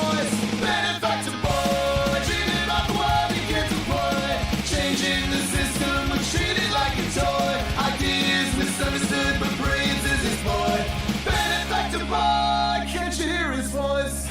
voice. Benefactor boy, dreaming about the world he can't deploy. Changing the system, but treated like a toy. Ideas misunderstood, but brains is his boy. Benefactor boy, can't you hear his voice?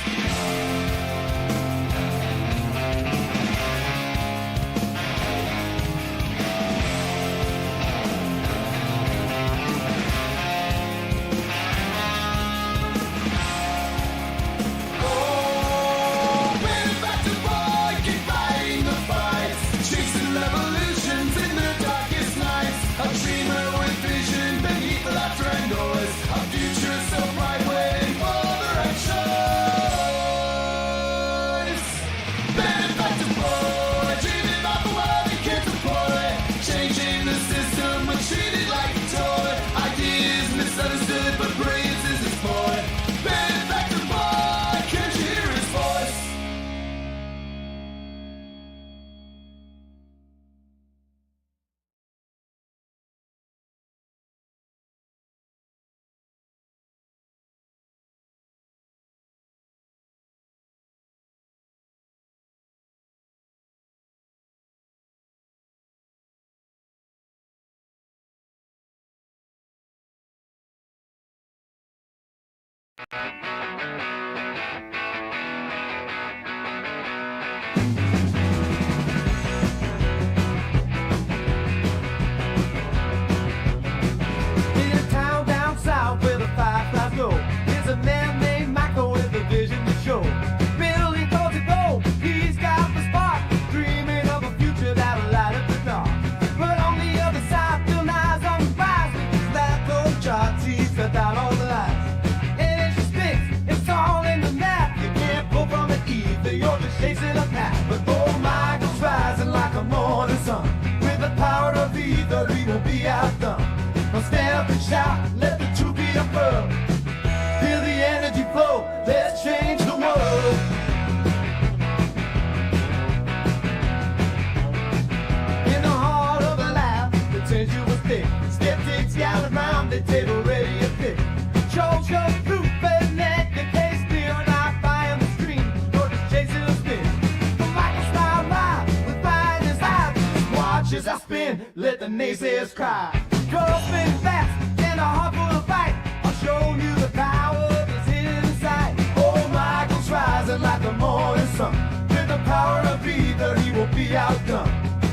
Let the naysayers cry. Girl, spin fast and a heart full of fight. I'll show you the power that's hidden inside. Oh, Michael's rising like the morning sun. With the power of either, he will be outdone.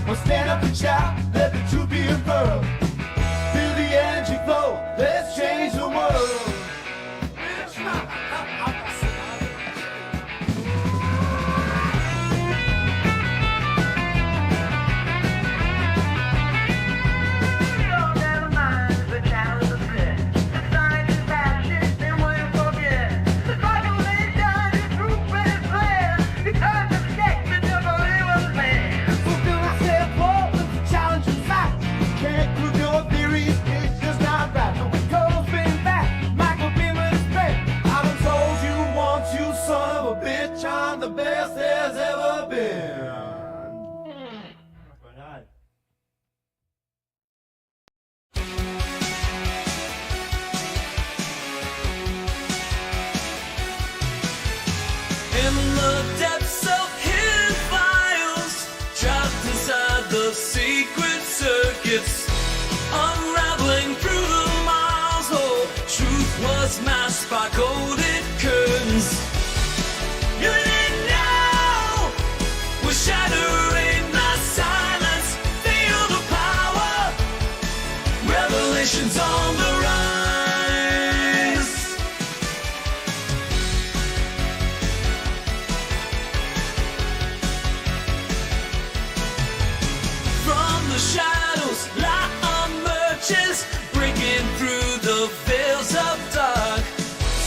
Well, stand up and shout, let the truth be unfurled. Feel the energy flow, let's change the world. Unraveling through the miles, oh, truth was masked by golden curtains. You didn't know, we're shattering the silence. Feel the power, revelations on the rise. From the shadows, light breaking through the veils of dark.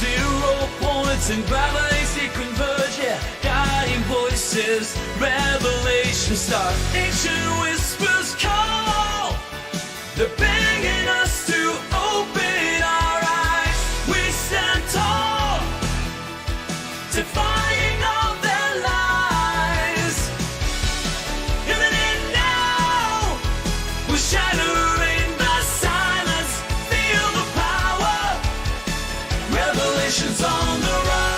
0 points in gravity converge, yeah. Guiding voices, revelation start. Ancient whispers call, they're begging us to open our eyes. We stand tall, defying all their lies. Even in now, we're shattering. On the rise.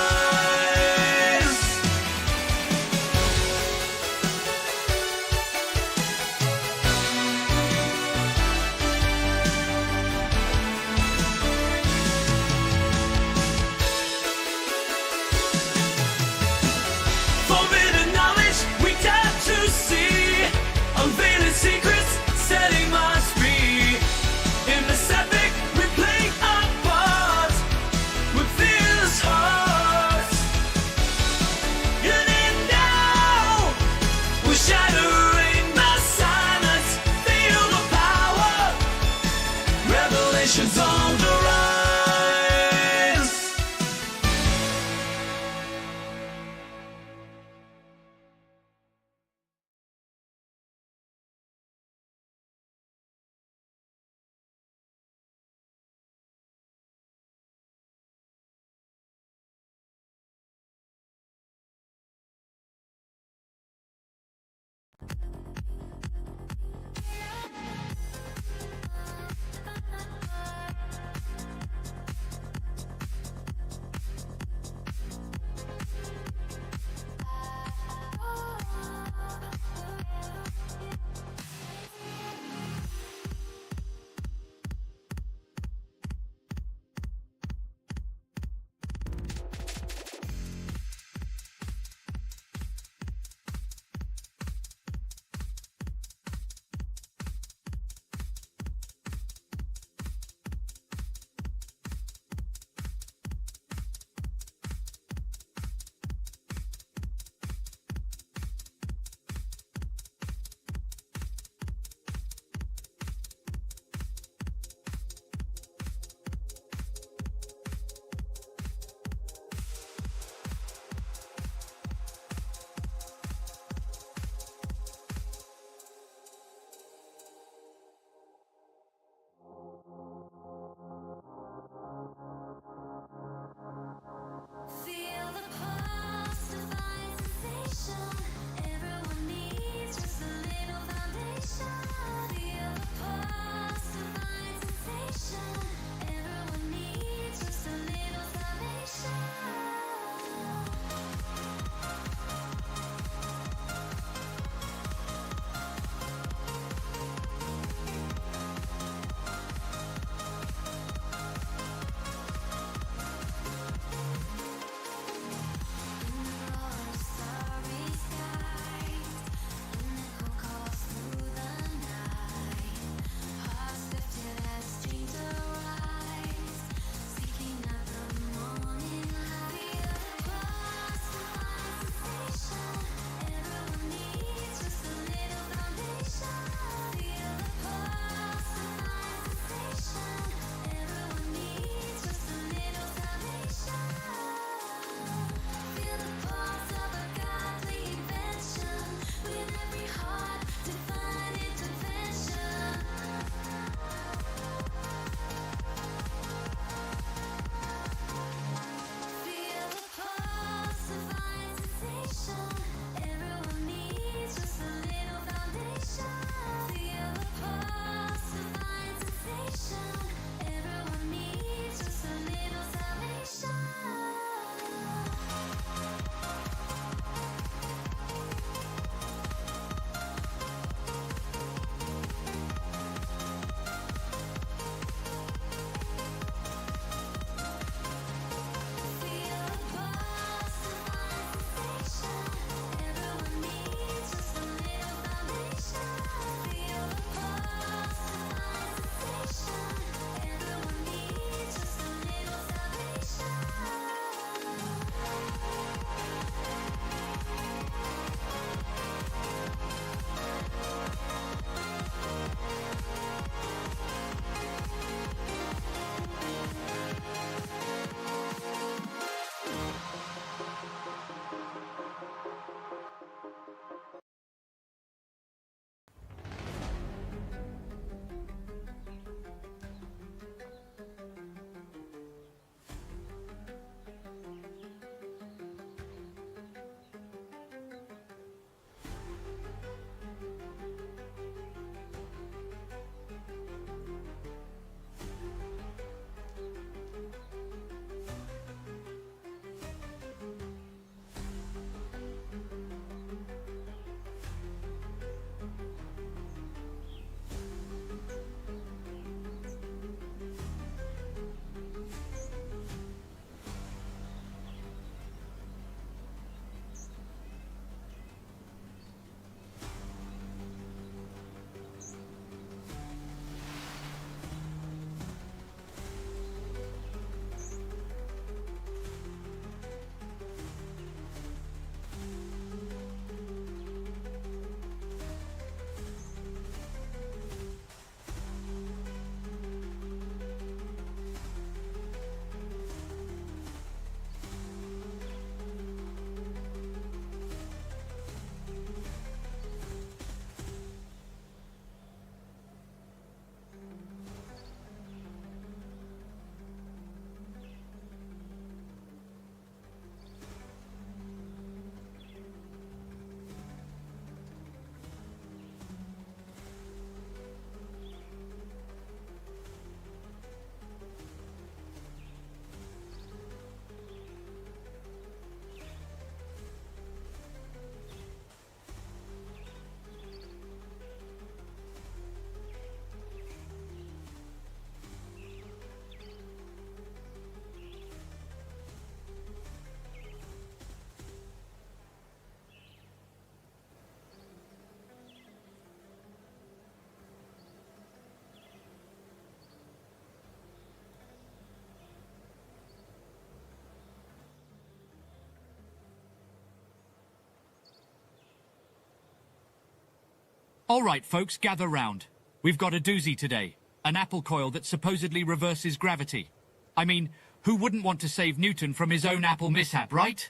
All right, folks, gather round. We've got a doozy today. An apple coil that supposedly reverses gravity. I mean, who wouldn't want to save Newton from his own apple mishap, right?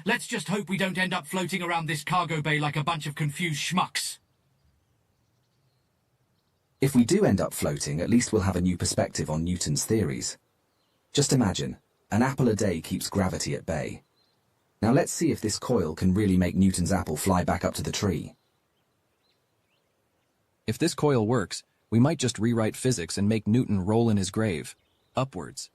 Let's just hope we don't end up floating around this cargo bay like a bunch of confused schmucks. If we do end up floating, at least we'll have a new perspective on Newton's theories. Just imagine, an apple a day keeps gravity at bay. Now let's see if this coil can really make Newton's apple fly back up to the tree. If this coil works, we might just rewrite physics and make Newton roll in his grave, upwards.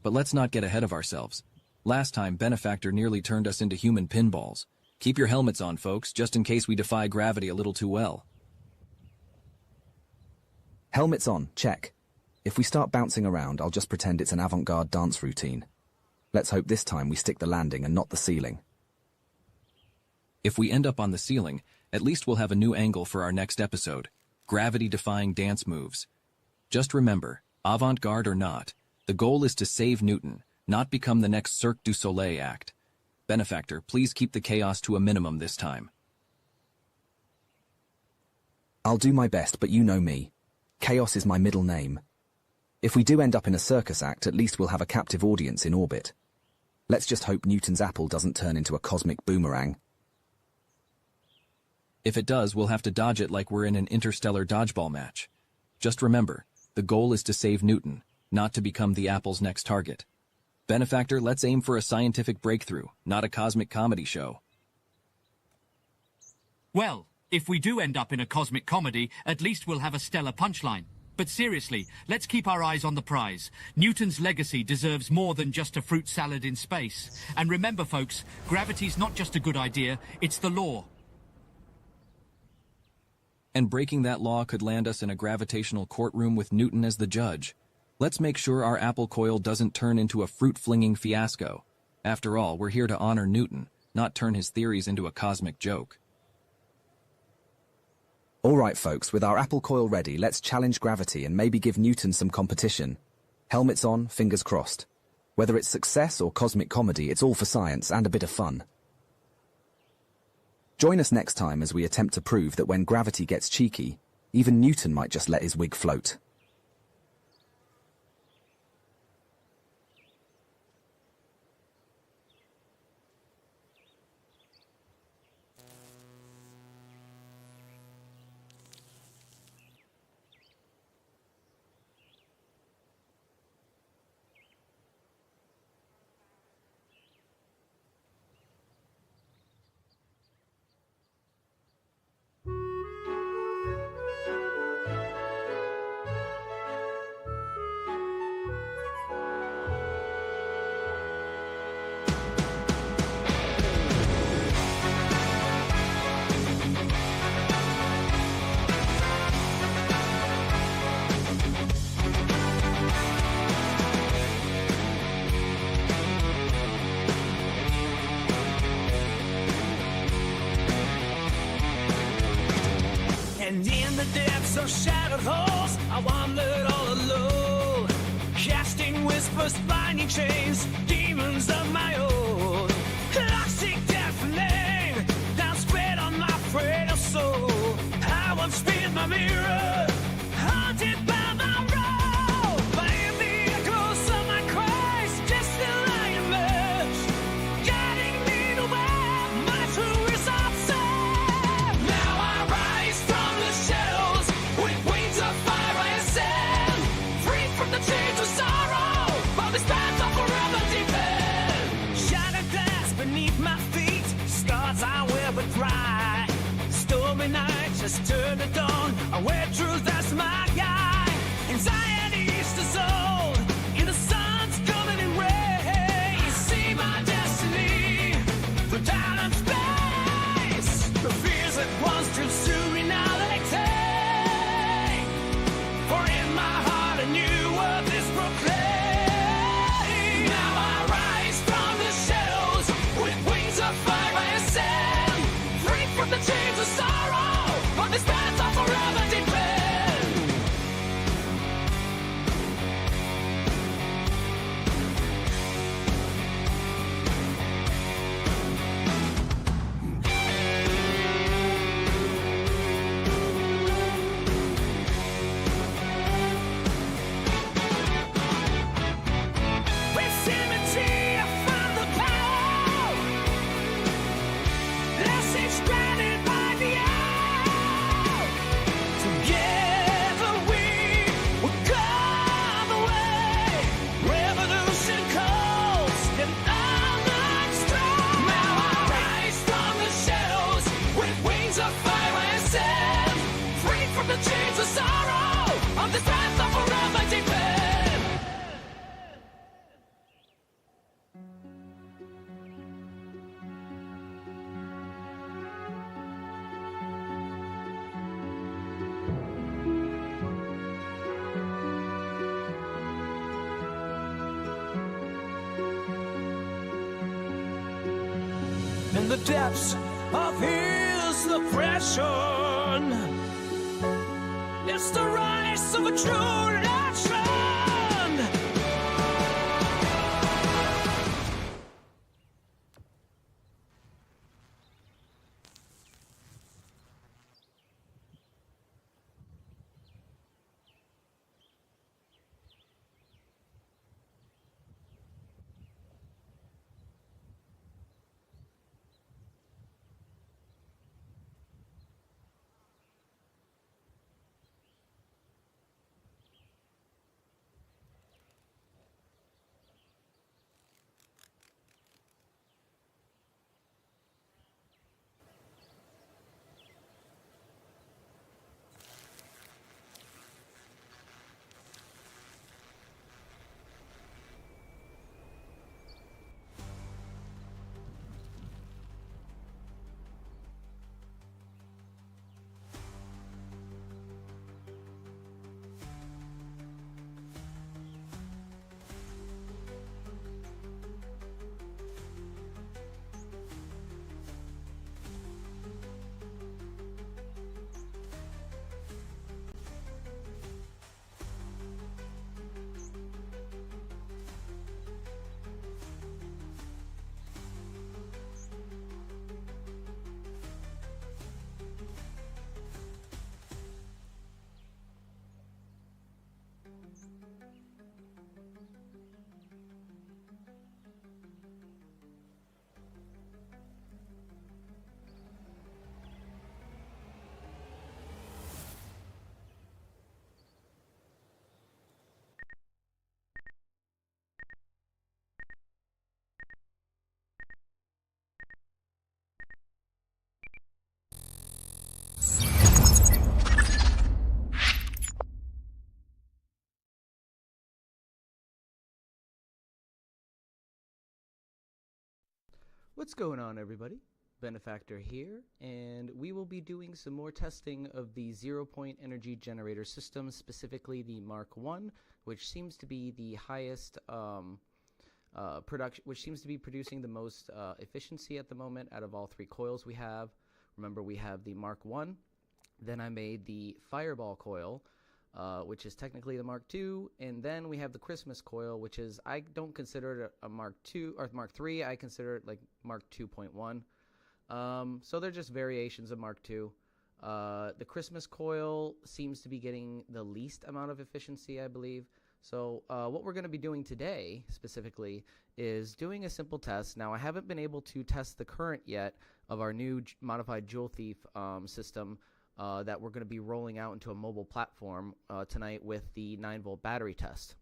But let's not get ahead of ourselves. Last time, Benefactor nearly turned us into human pinballs. Keep your helmets on, folks, just in case we defy gravity a little too well. Helmets on, check. If we start bouncing around, I'll just pretend it's an avant-garde dance routine. Let's hope this time we stick the landing and not the ceiling. If we end up on the ceiling, at least we'll have a new angle for our next episode. Gravity-defying dance moves. Just remember, avant-garde or not, the goal is to save Newton, not become the next Cirque du Soleil act. Benefactor, please keep the chaos to a minimum this time. I'll do my best, but you know me. Chaos is my middle name. If we do end up in a circus act, at least we'll have a captive audience in orbit. Let's just hope Newton's apple doesn't turn into a cosmic boomerang. If it does, we'll have to dodge it like we're in an interstellar dodgeball match. Just remember, the goal is to save Newton, not to become the apple's next target. Benefactor, let's aim for a scientific breakthrough, not a cosmic comedy show. Well, if we do end up in a cosmic comedy, at least we'll have a stellar punchline. But seriously, let's keep our eyes on the prize. Newton's legacy deserves more than just a fruit salad in space. And remember, folks, gravity's not just a good idea, it's the law. And breaking that law could land us in a gravitational courtroom with Newton as the judge. Let's make sure our apple coil doesn't turn into a fruit-flinging fiasco. After all, we're here to honor Newton, not turn his theories into a cosmic joke. All right, folks, with our apple coil ready, let's challenge gravity and maybe give Newton some competition. Helmets on, fingers crossed. Whether it's success or cosmic comedy, it's all for science and a bit of fun. Join us next time as we attempt to prove that when gravity gets cheeky, even Newton might just let his wig float. And in the depths of shattered halls, I wandered all alone, casting whispers, binding chains, demons of my own. I seek deafening, down spread on my frail soul. I once spin my mirror, haunted by my role. But in the echoes of my cries, just still I emerge, guiding me to where my true results are. Now I rise from the shadows with wings of fire I ascend, free from the chains of sorrow, but this path of forever depend. Shattered glass beneath my feet, scars I wear but dry. Stormy nights just turn to dawn, I wear truth as my guide. Anxiety's dissolved in the sun's coming in rays. I see my destiny through time and space. The fears that once too soon now they take. For in my heart a new world is proclaimed. Now I rise from the shadows with wings of fire I ascend, free from the chains of sorrow, on this path I forever depend. seem stranded by the hour. Together we will come away. Revolution calls and I'm not strong. Now I rise from the shadows with wings of fire and sand, free from the chains of sorrow of this wrath of forever depend. In the depths of his oppression, it's the rise of a true nation. What's going on, everybody? Benefactor here, and we will be doing some more testing of the zero-point energy generator system, specifically the Mark 1, which seems to be the highest production, which seems to be producing the most efficiency at the moment out of all three coils we have. Remember, we have the Mark 1, then I made the Fireball coil, which is technically the Mark II, and then we have the Christmas coil, which is, I don't consider it a Mark II or Mark III. I consider it like Mark 2.1. So they're just variations of Mark II. The Christmas coil seems to be getting the least amount of efficiency, I believe. So what we're going to be doing today, specifically, is doing a simple test. Now, I haven't been able to test the current yet of our new modified Joule Thief system that we're going to be rolling out into a mobile platform tonight with the 9-volt battery test.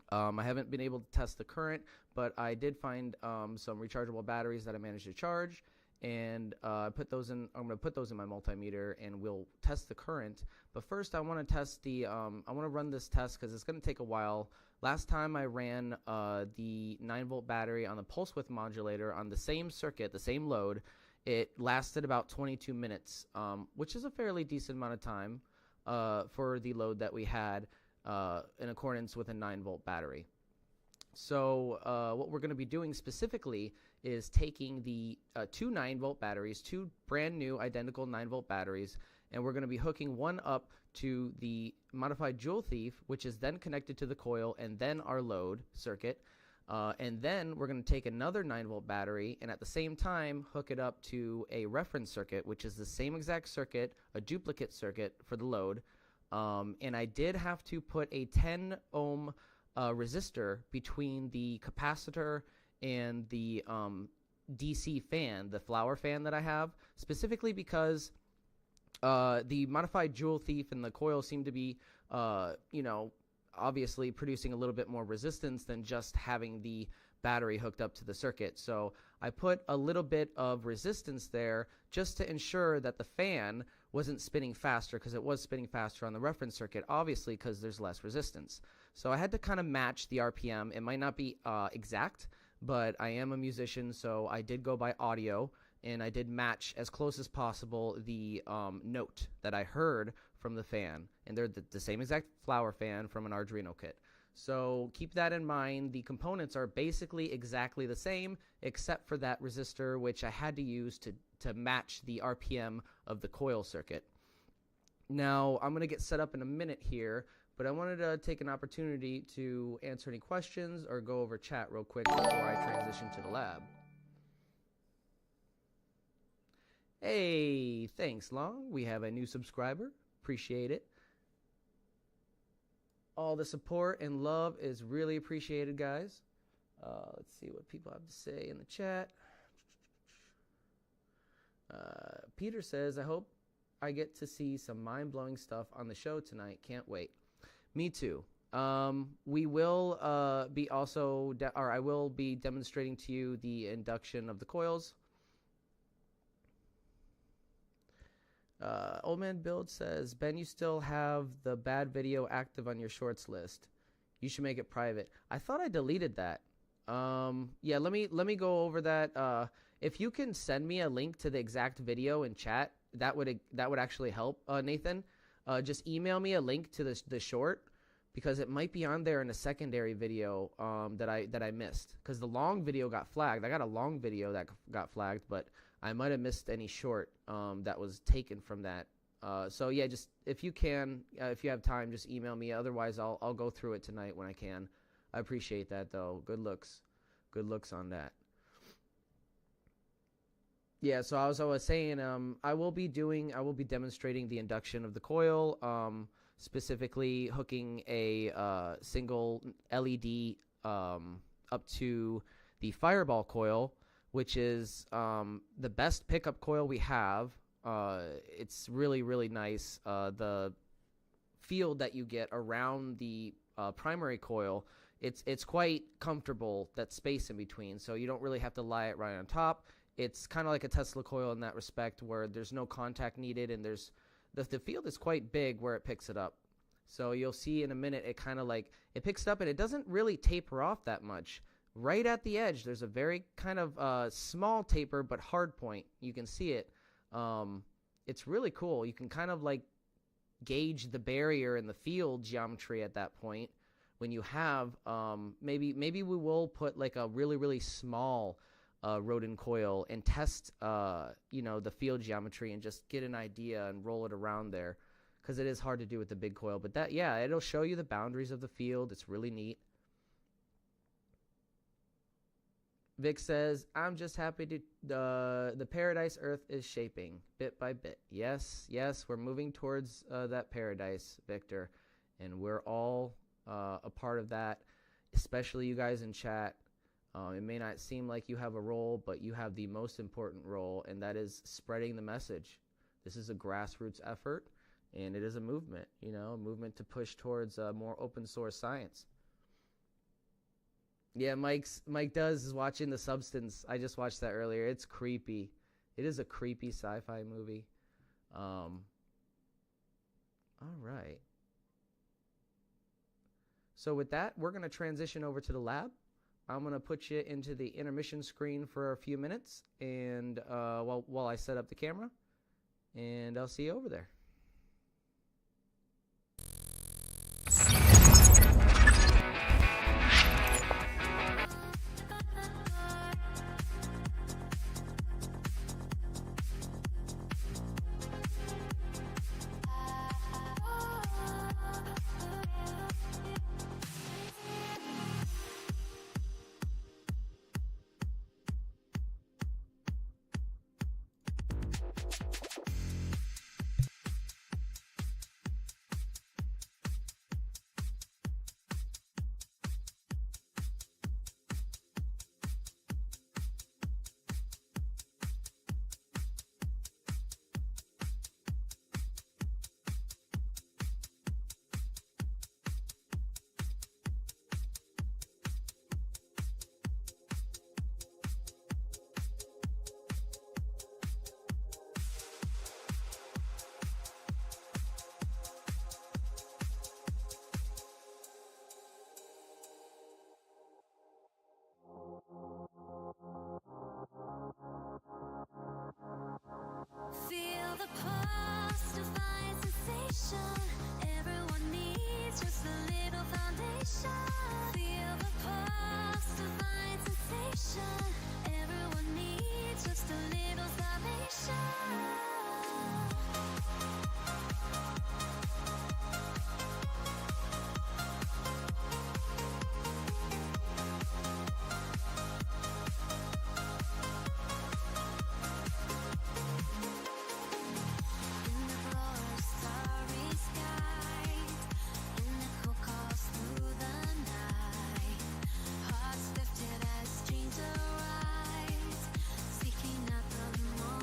I haven't been able to test the current, but I did find some rechargeable batteries that I managed to charge, and put those in. I'm going to put those in my multimeter, and we'll test the current. But first, I want to test the. I want to run this test because it's going to take a while. Last time I ran the 9-volt battery on the pulse width modulator on the same circuit, the same load. It lasted about 22 minutes, which is a fairly decent amount of time for the load that we had in accordance with a 9-volt battery. So what we're going to be doing specifically is taking the two 9-volt batteries, two brand new identical 9-volt batteries, and we're going to be hooking one up to the modified Joule Thief, which is then connected to the coil and then our load circuit. And then we're going to take another 9-volt battery and at the same time hook it up to a reference circuit, which is the same exact circuit, a duplicate circuit for the load. And I did have to put a 10 ohm resistor between the capacitor and the DC fan, the flower fan that I have, specifically because the modified Jewel Thief and the coil seem to be, obviously producing a little bit more resistance than just having the battery hooked up to the circuit. So I put a little bit of resistance there just to ensure that the fan wasn't spinning faster, because it was spinning faster on the reference circuit, obviously, because there's less resistance. So I had to kind of match the RPM. It might not be exact, but I am a musician, so I did go by audio, and I did match as close as possible the note that I heard from the fan. And they're the same exact flower fan from an Arduino kit. So keep that in mind. The components are basically exactly the same, except for that resistor, which I had to use to match the RPM of the coil circuit. Now, I'm going to get set up in a minute here, but I wanted to take an opportunity to answer any questions or go over chat real quick before I transition to the lab. Hey, thanks, Long. We have a new subscriber. Appreciate it. All the support and love is really appreciated, guys. Let's see what people have to say in the chat. Peter says, I hope I get to see some mind-blowing stuff on the show tonight. Can't wait. Me too. We will be also, I will be demonstrating to you the induction of the coils. Old Man Build says, Ben, you still have the bad video active on your shorts list. You should make it private. I thought I deleted that. Yeah, let me go over that. If you can send me a link to the exact video in chat, that would actually help, Nathan. Just email me a link to the short, because it might be on there in a secondary video that I missed, because the long video got flagged. I got a long video that got flagged, but I might have missed any short that was taken from that. So yeah, just if you can, if you have time, just email me. Otherwise, I'll go through it tonight when I can. I appreciate that, though. Good looks on that. Yeah, so I was saying, I will be demonstrating the induction of the coil, specifically hooking a single LED up to the Fireball coil, which is the best pickup coil we have. It's really, really nice. The field that you get around the primary coil, it's quite comfortable, that space in between, so you don't really have to lie it right on top. It's kind of like a Tesla coil in that respect, where there's no contact needed, and there's the field is quite big where it picks it up. So you'll see in a minute, it kind of like, it picks it up and it doesn't really taper off that much. Right at the edge, there's a very kind of small taper, but hard point. You can see it. It's really cool. You can kind of like gauge the barrier in the field geometry at that point. When you have, maybe we will put like a really, really small rodin coil and test, the field geometry and just get an idea and roll it around there, because it is hard to do with the big coil. But that, yeah, it'll show you the boundaries of the field. It's really neat. Vic says, I'm just happy to the paradise Earth is shaping bit by bit. Yes, we're moving towards that paradise, Victor, and we're all a part of that, especially you guys in chat. It may not seem like you have a role, but you have the most important role, and that is spreading the message. This is a grassroots effort, and it is a movement, a movement to push towards more open source science. Yeah, Mike is watching The Substance. I just watched that earlier. It's creepy. It is a creepy sci-fi movie. All right. So with that, we're going to transition over to the lab. I'm going to put you into the intermission screen for a few minutes, and while I set up the camera, and I'll see you over there. no foundation. Feel the pulse, divine sensation. Everyone needs just a little salvation. In the glorious starry skies, in the cool calls through the night, hearts lifted as dreams arise, seeking out the moment.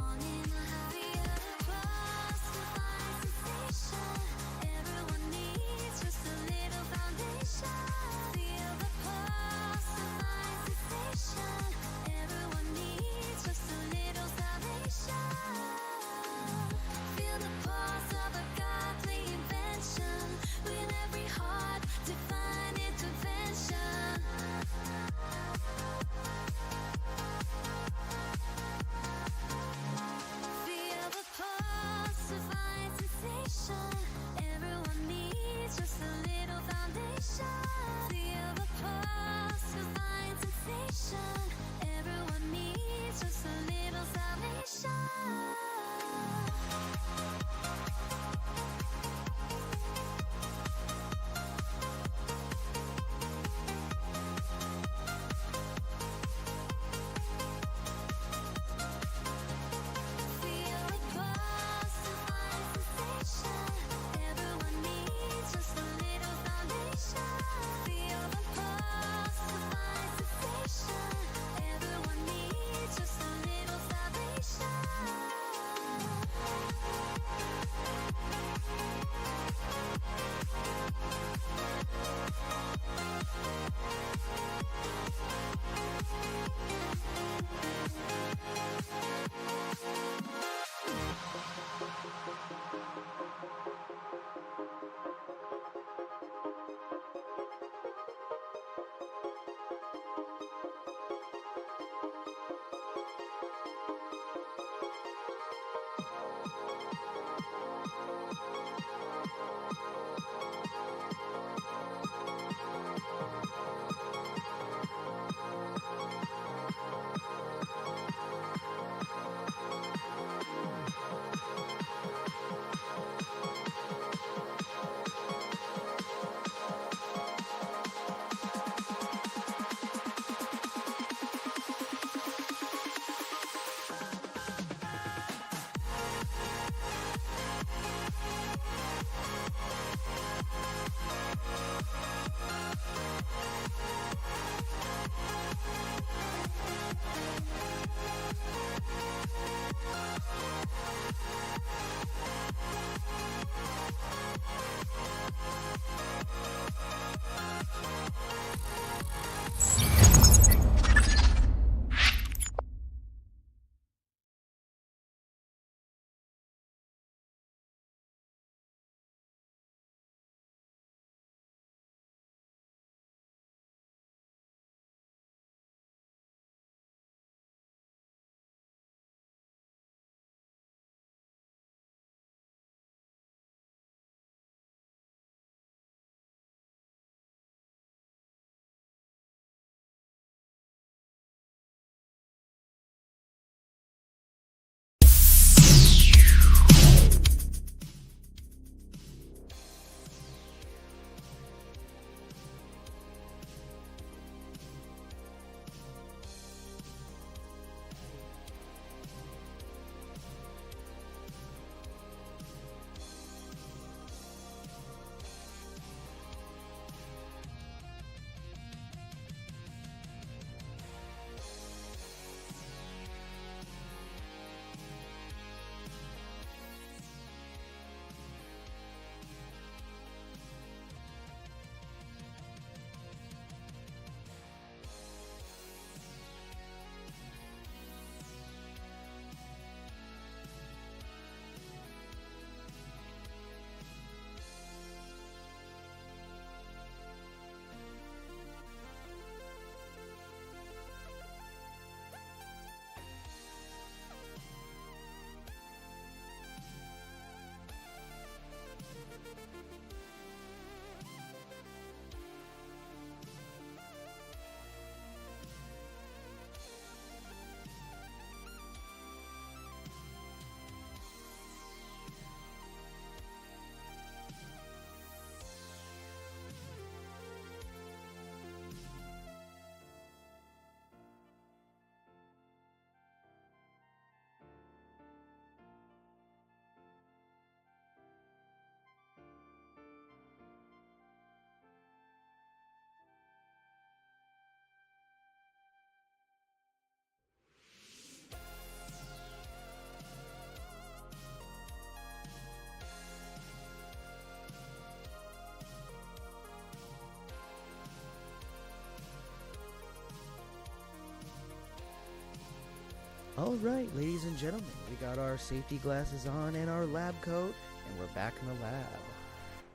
All right, ladies and gentlemen, we got our safety glasses on and our lab coat, and we're back in the lab.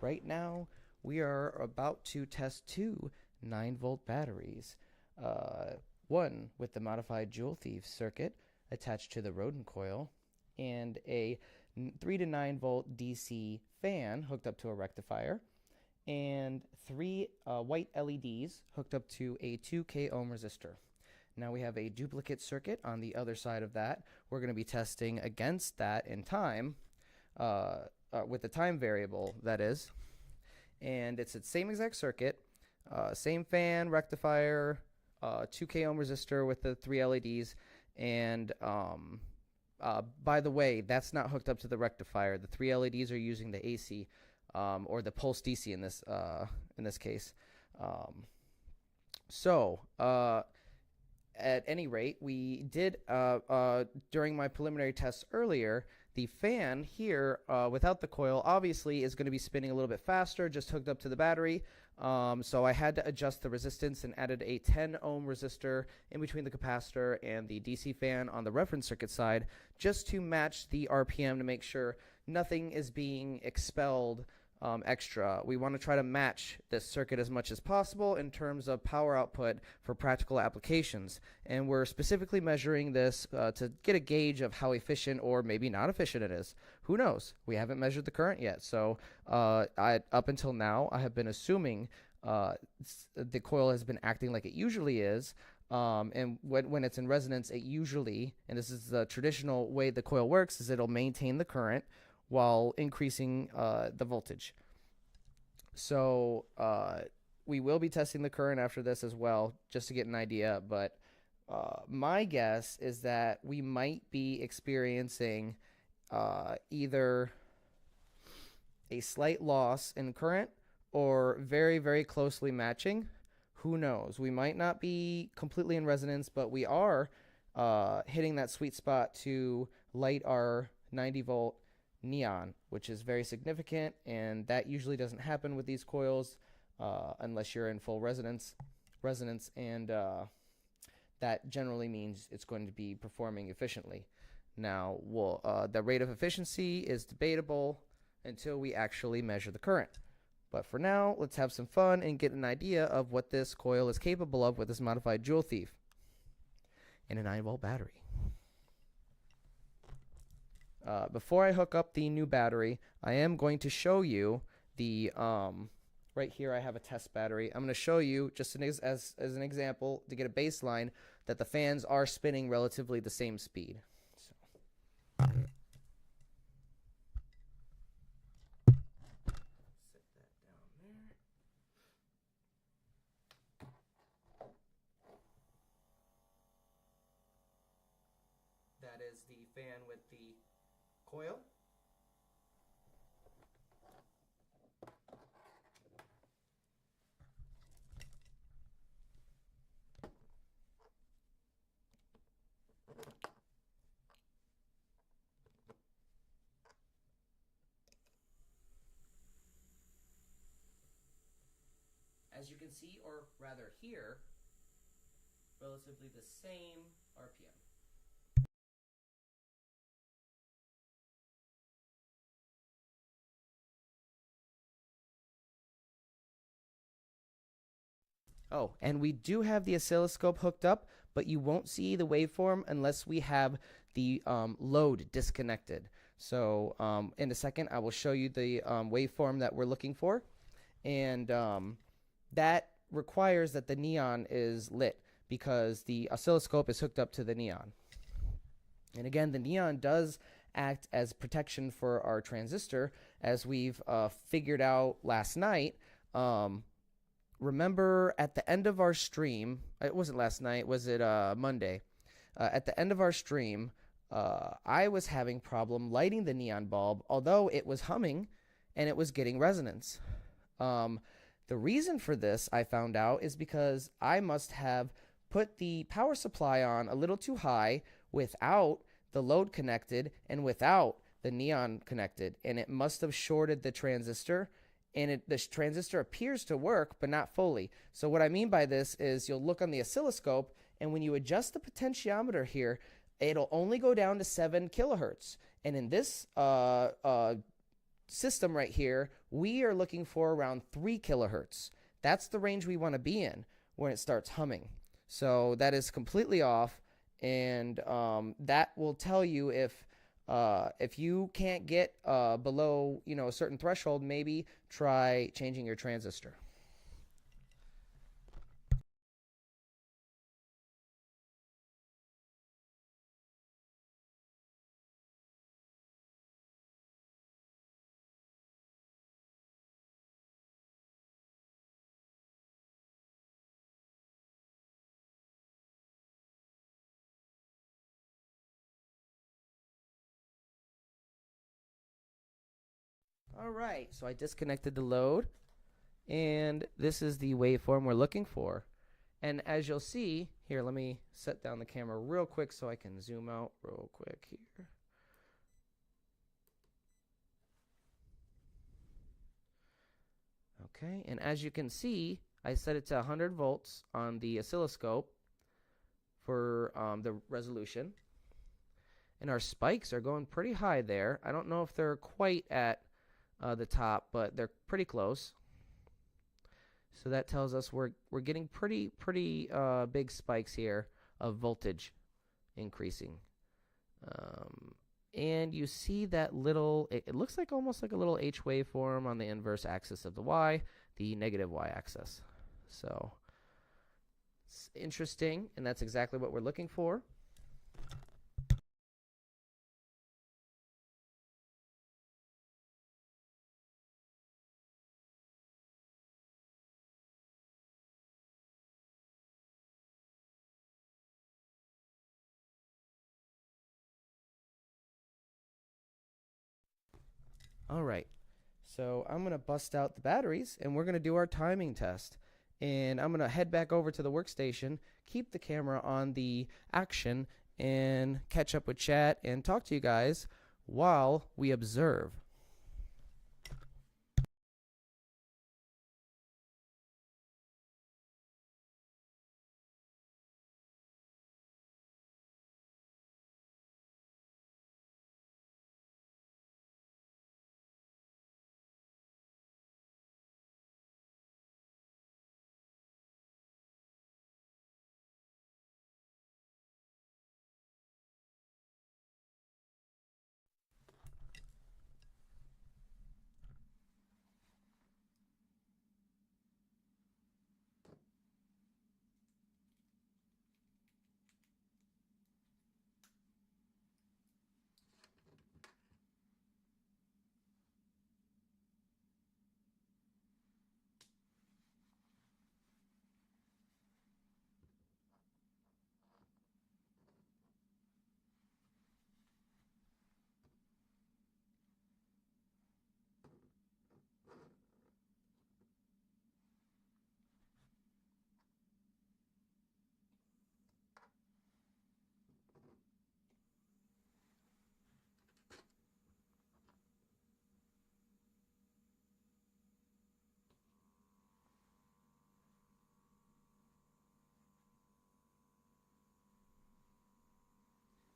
Right now, we are about to test two 9-volt batteries. One with the modified Joule Thief circuit attached to the rodin coil, and a 3 to 9 volt DC fan hooked up to a rectifier, and 3 white LEDs hooked up to a 2K ohm resistor. Now we have a duplicate circuit on the other side of that. We're going to be testing against that in time, with the time variable, that is. And it's the same exact circuit, same fan, rectifier, 2K ohm resistor with the 3 LEDs. And by the way, that's not hooked up to the rectifier. The 3 LEDs are using the AC, or the pulse DC in this case. At any rate, we did, during my preliminary tests earlier, the fan here, without the coil, obviously is going to be spinning a little bit faster, just hooked up to the battery. So I had to adjust the resistance and added a 10 ohm resistor in between the capacitor and the DC fan on the reference circuit side, just to match the RPM to make sure nothing is being expelled extra. We want to try to match this circuit as much as possible in terms of power output for practical applications. And we're specifically measuring this to get a gauge of how efficient or maybe not efficient it is. Who knows? We haven't measured the current yet. So up until now, I have been assuming the coil has been acting like it usually is. And when it's in resonance, it usually, and this is the traditional way the coil works, is it'll maintain the current while increasing the voltage. So we will be testing the current after this as well, just to get an idea. But my guess is that we might be experiencing either a slight loss in current or very, very closely matching. Who knows? We might not be completely in resonance, but we are hitting that sweet spot to light our 90 volt neon, which is very significant, and that usually doesn't happen with these coils unless you're in full resonance, and that generally means it's going to be performing efficiently. Now, the rate of efficiency is debatable until we actually measure the current. But for now, let's have some fun and get an idea of what this coil is capable of with this modified Joule Thief in a 9-volt battery. Before I hook up the new battery, I am going to show you the, right here I have a test battery. I'm going to show you, just as an example, to get a baseline, that the fans are spinning relatively the same speed. So. Set that down there. That is the fan with the coil. As you can see, or rather hear, relatively the same RPM. Oh, and we do have the oscilloscope hooked up, but you won't see the waveform unless we have the load disconnected. So in a second, I will show you the waveform that we're looking for. And that requires that the neon is lit because the oscilloscope is hooked up to the neon. And again, the neon does act as protection for our transistor, as we've figured out last night. Remember at the end of our stream, it wasn't last night, was it Monday? At the end of our stream, I was having problem lighting the neon bulb, although it was humming and it was getting resonance. The reason for this, I found out, is because I must have put the power supply on a little too high without the load connected and without the neon connected, and it must have shorted the transistor. And this transistor appears to work, but not fully. So what I mean by this is you'll look on the oscilloscope, and when you adjust the potentiometer here, it'll only go down to 7 kilohertz. And in this system right here, we are looking for around 3 kilohertz. That's the range we want to be in when it starts humming. So that is completely off, and that will tell you if you can't get below, you know, a certain threshold, maybe try changing your transistor. All right, so I disconnected the load, and this is the waveform we're looking for. And as you'll see, here, let me set down the camera real quick so I can zoom out real quick here. Okay, and as you can see, I set it to 100 volts on the oscilloscope for the resolution. And our spikes are going pretty high there. I don't know if they're quite at the top, but they're pretty close. So that tells us we're getting pretty big spikes here of voltage increasing. And you see that little, it looks like almost like a little H waveform on the inverse axis of the Y, the negative Y axis. So it's interesting, and that's exactly what we're looking for. All right, so I'm going to bust out the batteries, and we're going to do our timing test. And I'm going to head back over to the workstation, keep the camera on the action, and catch up with chat and talk to you guys while we observe.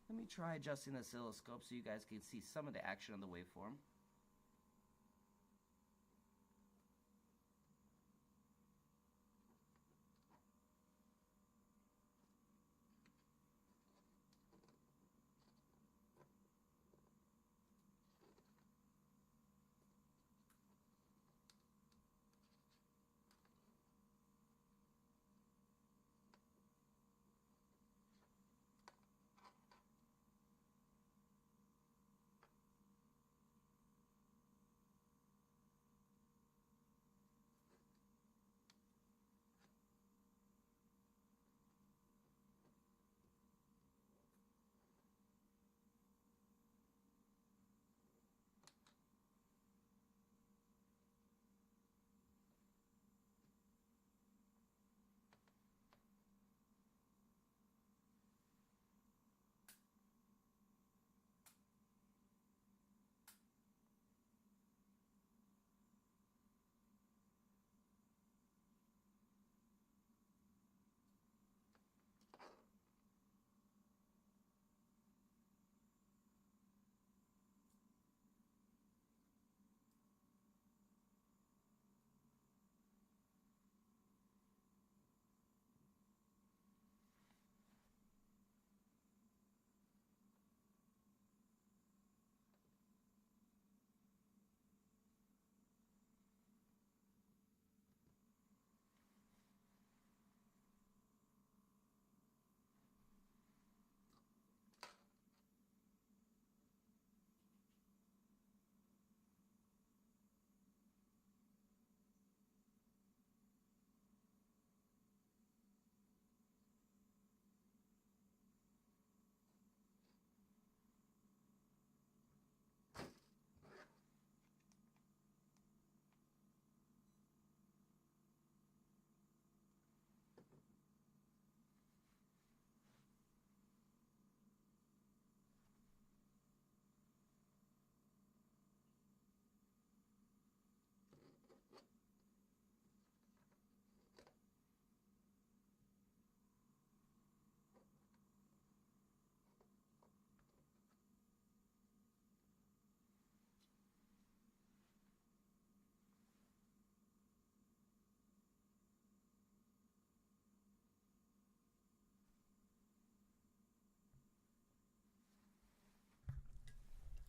Let me try adjusting the oscilloscope so you guys can see some of the action on the waveform.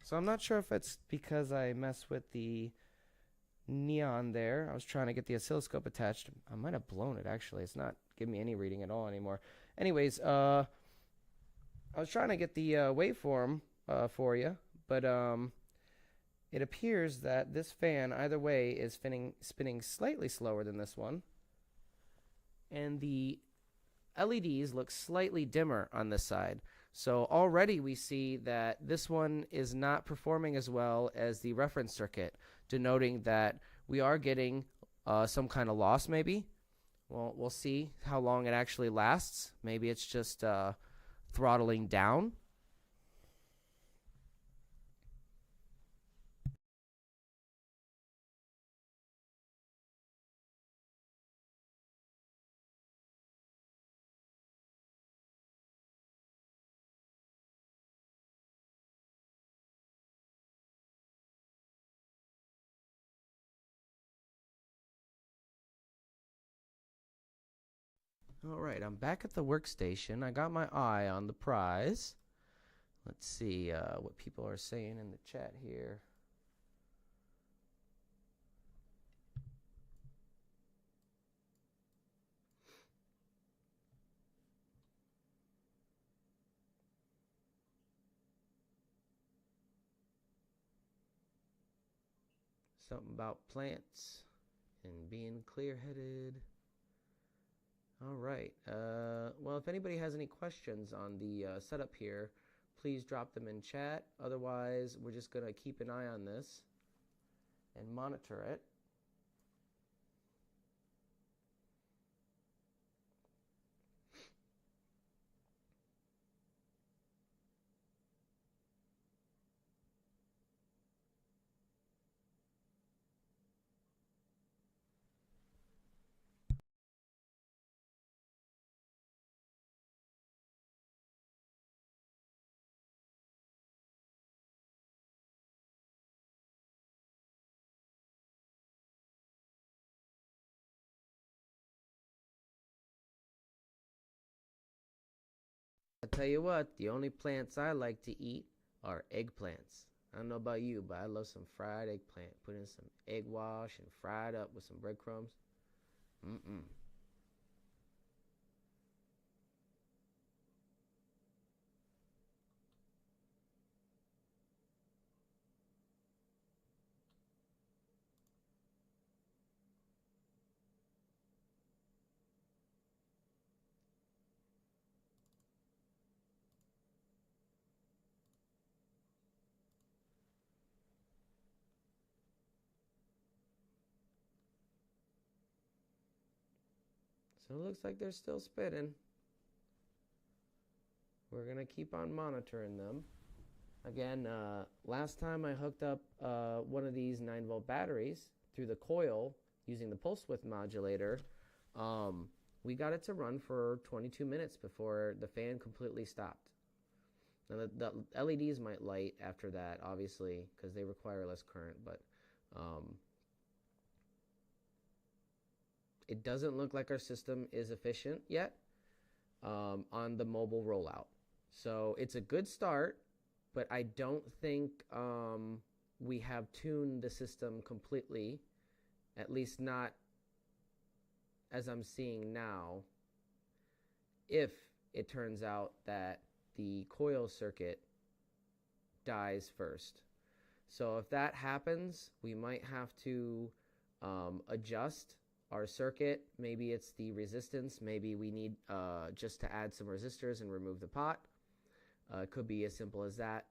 So I'm not sure if it's because I messed with the neon there. I was trying to get the oscilloscope attached. I might have blown it, actually. It's not giving me any reading at all anymore. Anyways, I was trying to get the waveform for you, but it appears that this fan, either way, is spinning slightly slower than this one. And the LEDs look slightly dimmer on this side. So already we see that this one is not performing as well as the reference circuit, denoting that we are getting some kind of loss maybe. Well, we'll see how long it actually lasts. Maybe it's just throttling down. All right, I'm back at the workstation. I got my eye on the prize. Let's see what people are saying in the chat here. Something about plants and being clear-headed. All right. Well, if anybody has any questions on the setup here, please drop them in chat. Otherwise, we're just going to keep an eye on this and monitor it. I tell you what, the only plants I like to eat are eggplants. I don't know about you, but I love some fried eggplant. Put in some egg wash and fry it up with some breadcrumbs. Mm-mm. So it looks like they're still spinning. We're going to keep on monitoring them. Again, last time I hooked up one of these 9-volt batteries through the coil using the pulse width modulator. We got it to run for 22 minutes before the fan completely stopped. Now the LEDs might light after that, obviously, because they require less current, but it doesn't look like our system is efficient yet on the mobile rollout. So it's a good start, but I don't think we have tuned the system completely, at least not as I'm seeing now, if it turns out that the coil circuit dies first. So if that happens, we might have to adjust our circuit. Maybe it's the resistance. Maybe we need just to add some resistors and remove the pot. It could be as simple as that.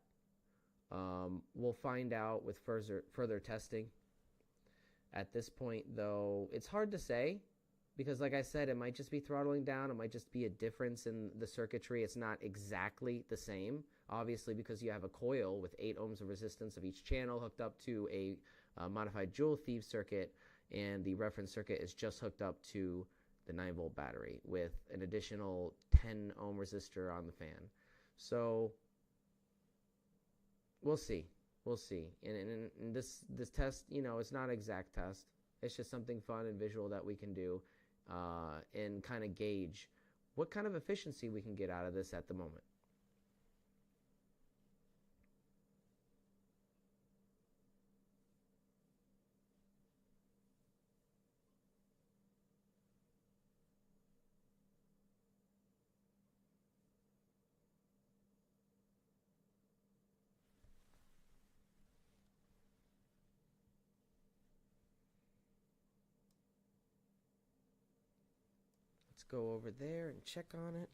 We'll find out with further testing. At this point, though, it's hard to say because, like I said, it might just be throttling down. It might just be a difference in the circuitry. It's not exactly the same, obviously, because you have a coil with 8 ohms of resistance of each channel hooked up to a modified Joule Thieves circuit, and the reference circuit is just hooked up to the 9-volt battery with an additional 10 ohm resistor on the fan. So we'll see. We'll see. And this test, you know, it's not an exact test. It's just something fun and visual that we can do and kind of gauge what kind of efficiency we can get out of this at the moment. go over there and check on it.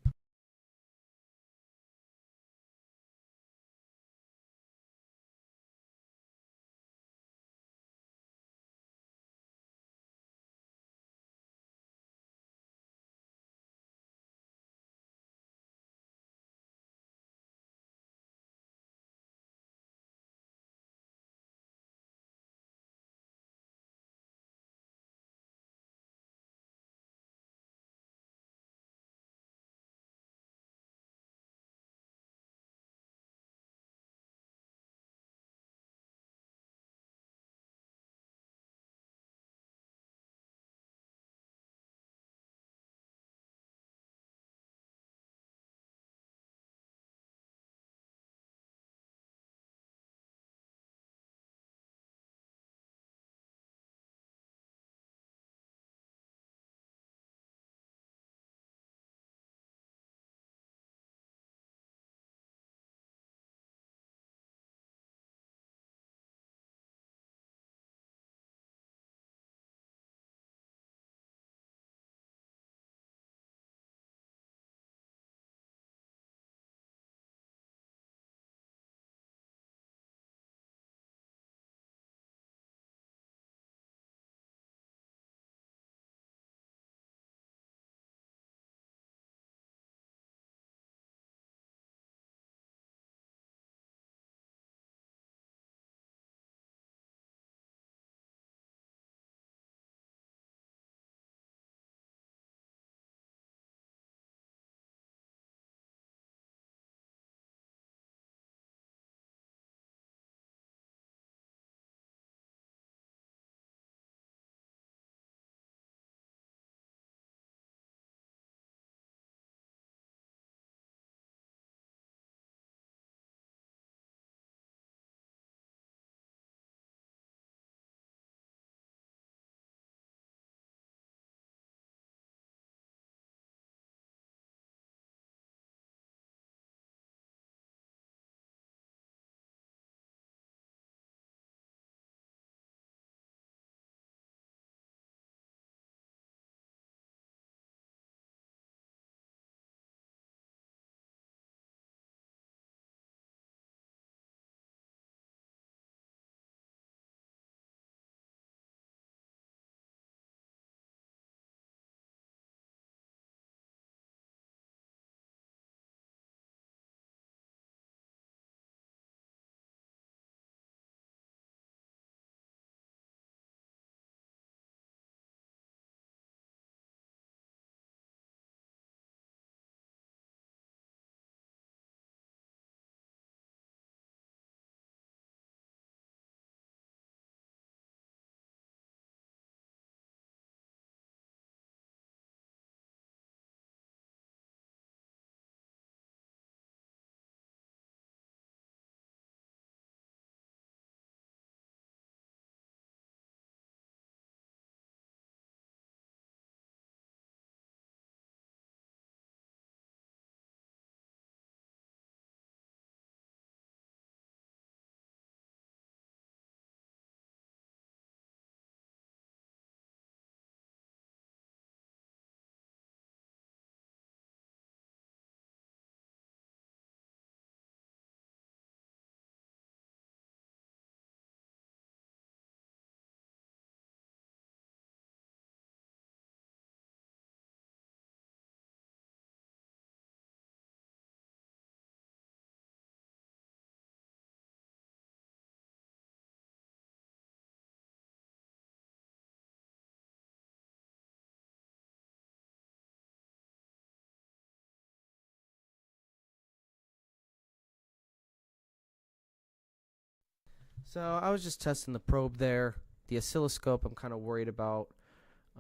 So I was just testing the probe there. The oscilloscope I'm kind of worried about.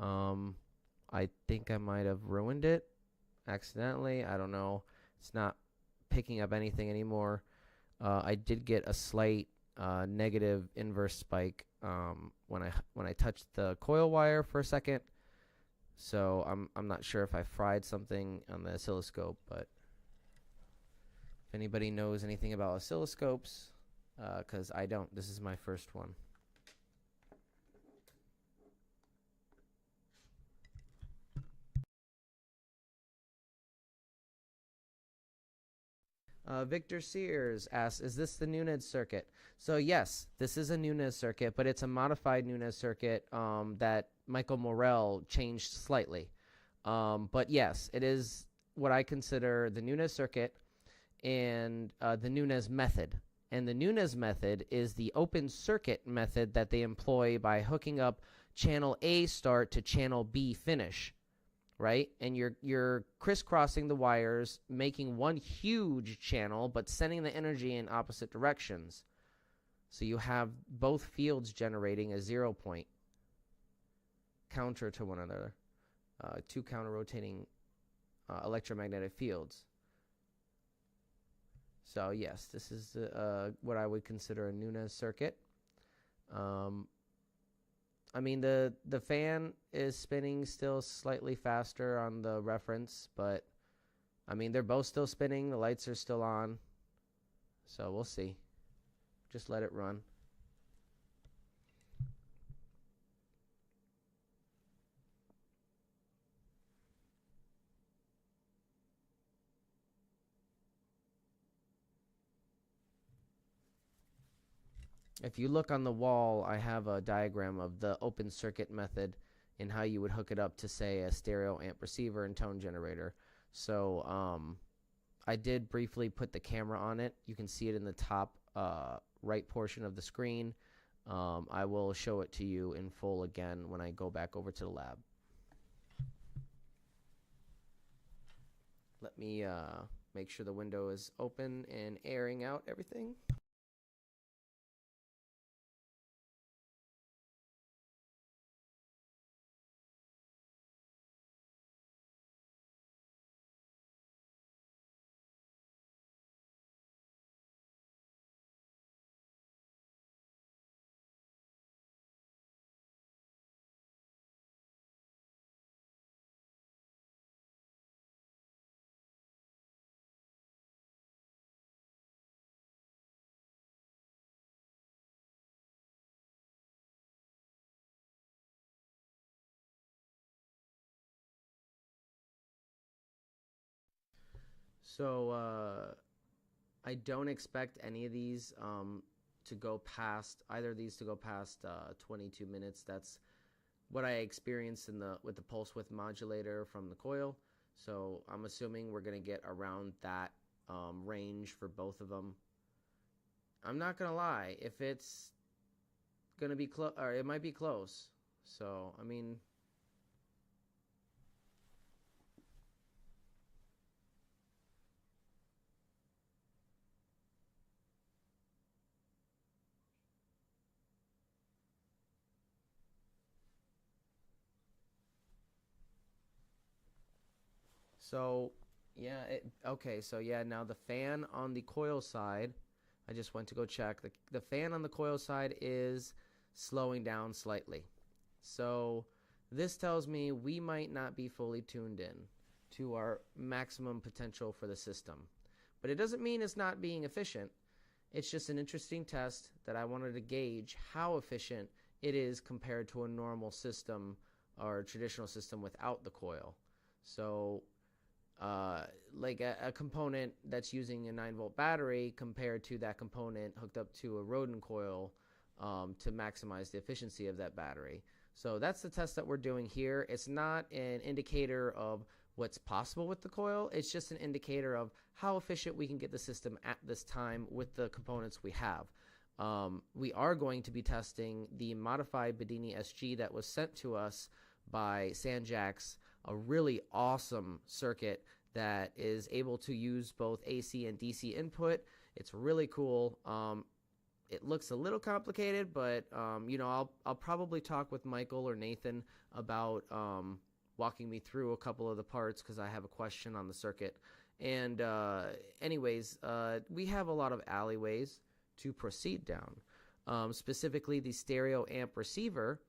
I think I might have ruined it accidentally. I don't know. It's not picking up anything anymore. I did get a slight negative inverse spike when I touched the coil wire for a second. So I'm not sure if I fried something on the oscilloscope, but if anybody knows anything about oscilloscopes, because I don't. This is my first one. Victor Sears asks, is this the Nunez circuit? So yes, this is a Nunez circuit, but it's a modified Nunez circuit that Michael Morell changed slightly. But yes, it is what I consider the Nunez circuit and the Nunez method. And the Nunez method is the open circuit method that they employ by hooking up channel A start to channel B finish, right? And you're crisscrossing the wires, making one huge channel, but sending the energy in opposite directions. So you have both fields generating a 0 point counter to one another, two counter-rotating electromagnetic fields. So yes, this is what I would consider a Nunez circuit. I mean, the fan is spinning still slightly faster on the reference, but I mean, they're both still spinning. The lights are still on. So we'll see. Just let it run. If you look on the wall, I have a diagram of the open circuit method and how you would hook it up to, say, a stereo amp receiver and tone generator. So I did briefly put the camera on it. You can see it in the top right portion of the screen. I will show it to you in full again when I go back over to the lab. Let me make sure the window is open and airing out everything. So I don't expect any of these to go past, either of these to go past 22 minutes. That's what I experienced with the pulse width modulator from the coil. So I'm assuming we're going to get around that range for both of them. I'm not going to lie, if it's going to be close, or it might be close. So, I mean, so yeah, okay, so yeah, now the fan on the coil side, I just went to go check. The fan on the coil side is slowing down slightly. So this tells me we might not be fully tuned in to our maximum potential for the system. But it doesn't mean it's not being efficient. It's just an interesting test that I wanted to gauge how efficient it is compared to a normal system or a traditional system without the coil. So like a component that's using a 9-volt battery compared to that component hooked up to a rodin coil to maximize the efficiency of that battery. So that's the test that we're doing here. It's not an indicator of what's possible with the coil. It's just an indicator of how efficient we can get the system at this time with the components we have. We are going to be testing the modified Bedini SG that was sent to us by Sanjax, a really awesome circuit that is able to use both AC and DC input. It's really cool. It looks a little complicated, but you know, I'll probably talk with Michael or Nathan about walking me through a couple of the parts because I have a question on the circuit. And anyways, we have a lot of alleyways to proceed down. Specifically, the stereo amp receiver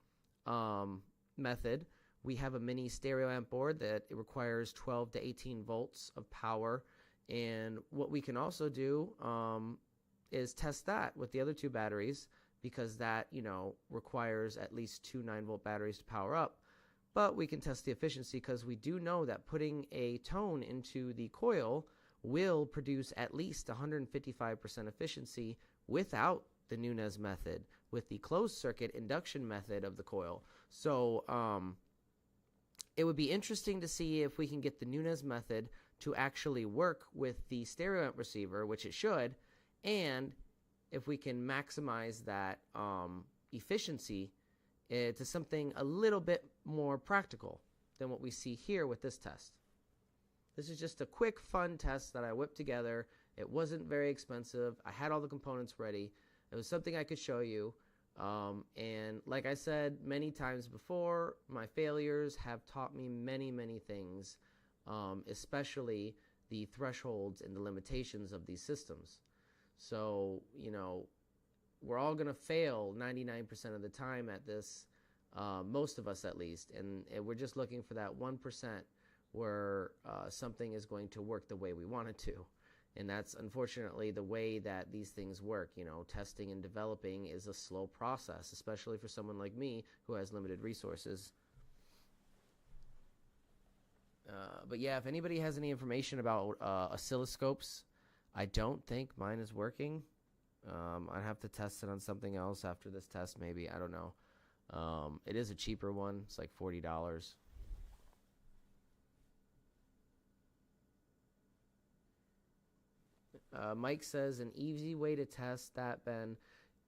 method. We have a mini stereo amp board that it requires 12 to 18 volts of power. And what we can also do is test that with the other two batteries, because that, you know, requires at least 2 9-volt batteries to power up. But we can test the efficiency because we do know that putting a tone into the coil will produce at least 155% efficiency without the Nunez method, with the closed circuit induction method of the coil. So it would be interesting to see if we can get the Nunez method to actually work with the stereo amp receiver, which it should, and if we can maximize that efficiency to something a little bit more practical than what we see here with this test. This is just a quick, fun test that I whipped together. It wasn't very expensive. I had all the components ready. It was something I could show you. And like I said many times before, my failures have taught me many, many things, especially the thresholds and the limitations of these systems. So, you know, we're all going to fail 99% of the time at this, most of us at least, and we're just looking for that 1% where something is going to work the way we want it to. And that's unfortunately the way that these things work. You know, testing and developing is a slow process, especially for someone like me who has limited resources. But yeah, if anybody has any information about oscilloscopes, I don't think mine is working. I'd have to test it on something else after this test, maybe. I don't know. It is a cheaper one. It's like $40. Mike says an easy way to test that, Ben,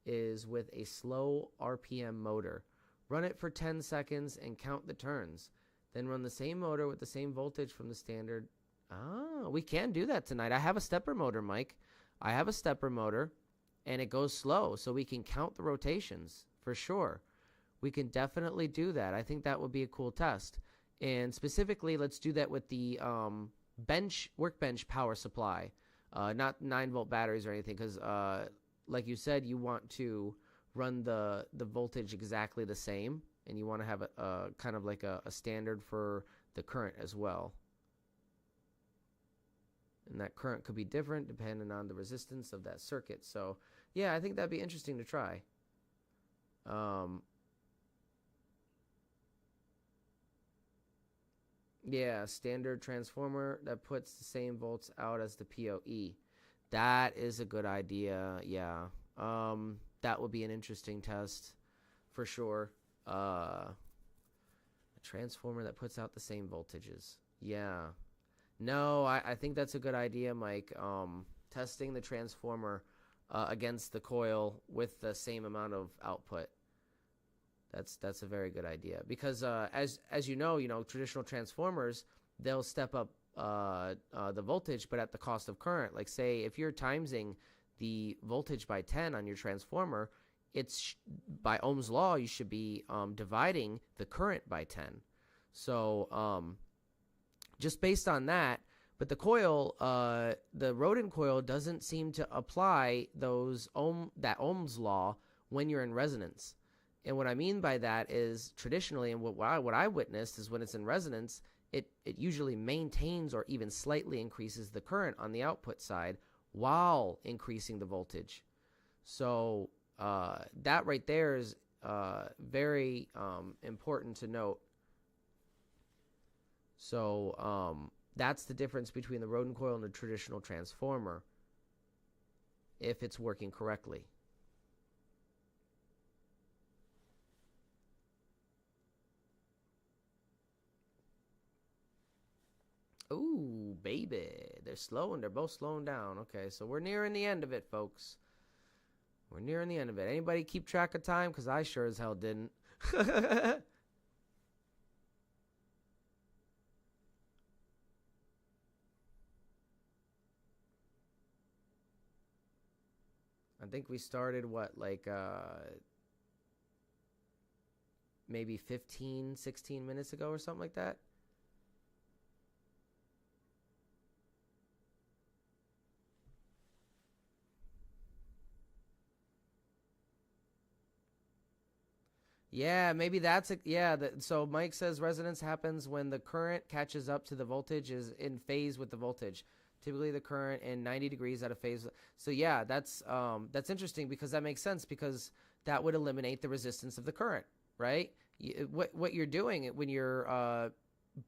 is with a slow RPM motor. Run it for 10 seconds and count the turns. Then run the same motor with the same voltage from the standard. Ah, we can do that tonight. I have a stepper motor, Mike. I have a stepper motor, and it goes slow, so we can count the rotations for sure. We can definitely do that. I think that would be a cool test. And specifically, let's do that with the workbench power supply. Not 9-volt batteries or anything, because like you said, you want to run the voltage exactly the same, and you want to have a kind of like a standard for the current as well. And that current could be different depending on the resistance of that circuit. So yeah, I think that'd be interesting to try. Yeah, standard transformer that puts the same volts out as the PoE. That is a good idea. Yeah. That would be an interesting test for sure. A transformer that puts out the same voltages. Yeah. No, I think that's a good idea, Mike. Testing the transformer against the coil with the same amount of output. That's a very good idea, because as you know, traditional transformers, they'll step up the voltage, but at the cost of current. Like, say if you're timesing the voltage by 10 on your transformer, it's by Ohm's law you should be dividing the current by 10. So just based on that, but the coil, the rodin coil, doesn't seem to apply that Ohm's law when you're in resonance. And what I mean by that is, traditionally, and what I witnessed is, when it's in resonance, it usually maintains or even slightly increases the current on the output side while increasing the voltage. So that right there is very important to note. So that's the difference between the rodin coil and the traditional transformer, if it's working correctly. Ooh, baby. They're slowing. They're both slowing down. Okay, so we're nearing the end of it, folks. We're nearing the end of it. Anybody keep track of time? Because I sure as hell didn't. I think we started, what, like maybe 15, 16 minutes ago or something like that? Yeah, maybe that's it. Yeah, so Mike says resonance happens when the current catches up to the voltage, is in phase with the voltage. Typically the current in 90 degrees out of phase. So yeah, that's interesting, because that makes sense, because that would eliminate the resistance of the current, right? What you're doing when you're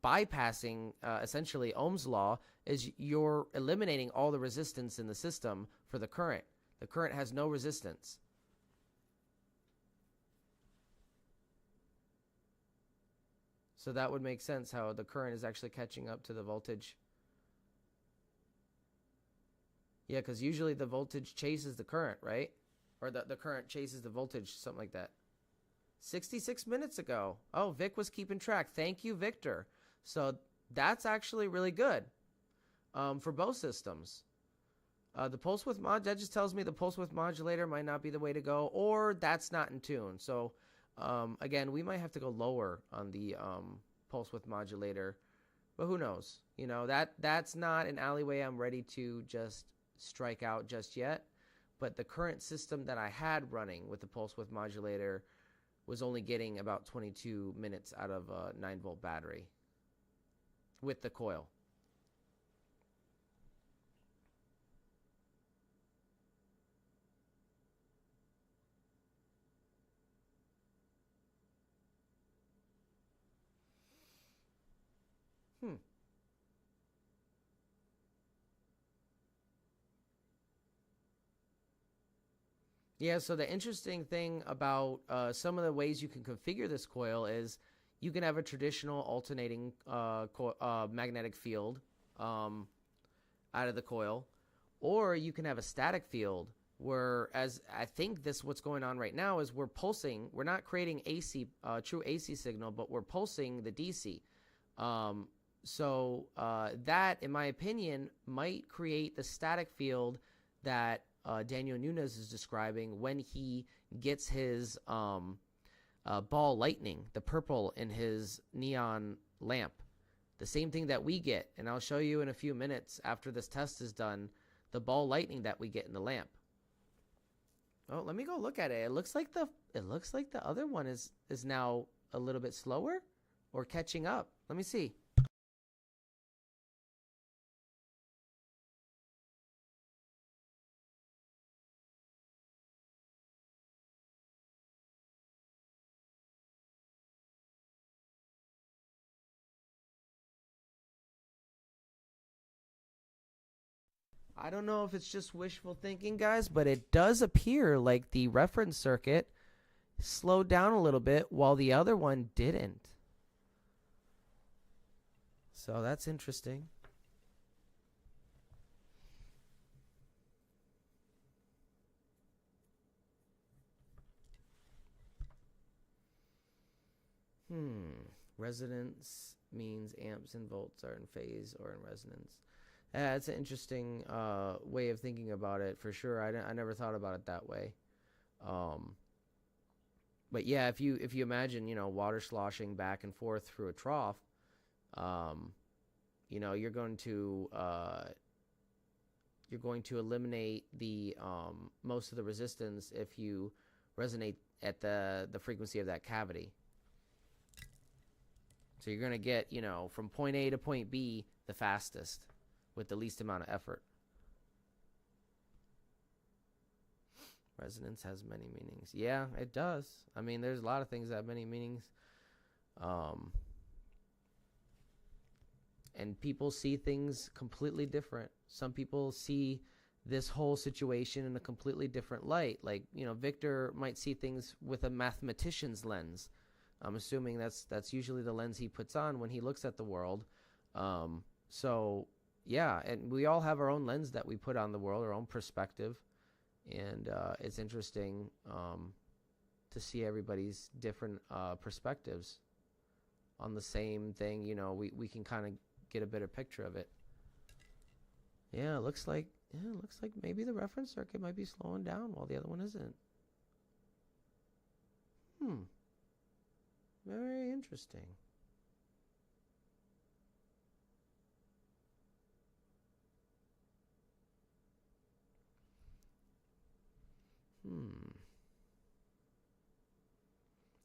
bypassing essentially Ohm's law is you're eliminating all the resistance in the system for the current. The current has no resistance. So that would make sense how the current is actually catching up to the voltage. Yeah, because usually the voltage chases the current, right? Or the current chases the voltage, something like that. 66 minutes ago. Oh, Vic was keeping track. Thank you, Victor. So that's actually really good for both systems. The pulse width mod, that just tells me the pulse width modulator might not be the way to go, or that's not in tune. So again, we might have to go lower on the pulse width modulator, but who knows? You know, that's not an alleyway I'm ready to just strike out just yet. But the current system that I had running with the pulse width modulator was only getting about 22 minutes out of a 9-volt battery with the coil. Yeah, so the interesting thing about some of the ways you can configure this coil is you can have a traditional alternating magnetic field out of the coil, or you can have a static field where, as I think what's going on right now is we're pulsing. We're not creating AC, true AC signal, but we're pulsing the DC. So that, in my opinion, might create the static field that Daniel Nunes is describing when he gets his ball lightning, the purple in his neon lamp. The same thing that we get, and I'll show you in a few minutes after this test is done, the ball lightning that we get in the lamp. Oh, let me go look at it. It looks like the other one is now a little bit slower or catching up. Let me see. I don't know if it's just wishful thinking, guys, but it does appear like the reference circuit slowed down a little bit while the other one didn't. So that's interesting. Resonance means amps and volts are in phase or in resonance. It's an interesting way of thinking about it, for sure. I never thought about it that way. But yeah, if you imagine, you know, water sloshing back and forth through a trough, you know, you're going to eliminate the most of the resistance if you resonate at the frequency of that cavity. So you're going to get, you know, from point A to point B the fastest with the least amount of effort. Resonance has many meanings. Yeah, it does. I mean, there's a lot of things that have many meanings. And people see things completely different. Some people see this whole situation in a completely different light. Like, you know, Victor might see things with a mathematician's lens. I'm assuming that's usually the lens he puts on when he looks at the world. So, yeah, and we all have our own lens that we put on the world, our own perspective. And it's interesting to see everybody's different perspectives on the same thing. You know, we can kind of get a better picture of it. Yeah, it looks like maybe the reference circuit might be slowing down while the other one isn't. Very interesting.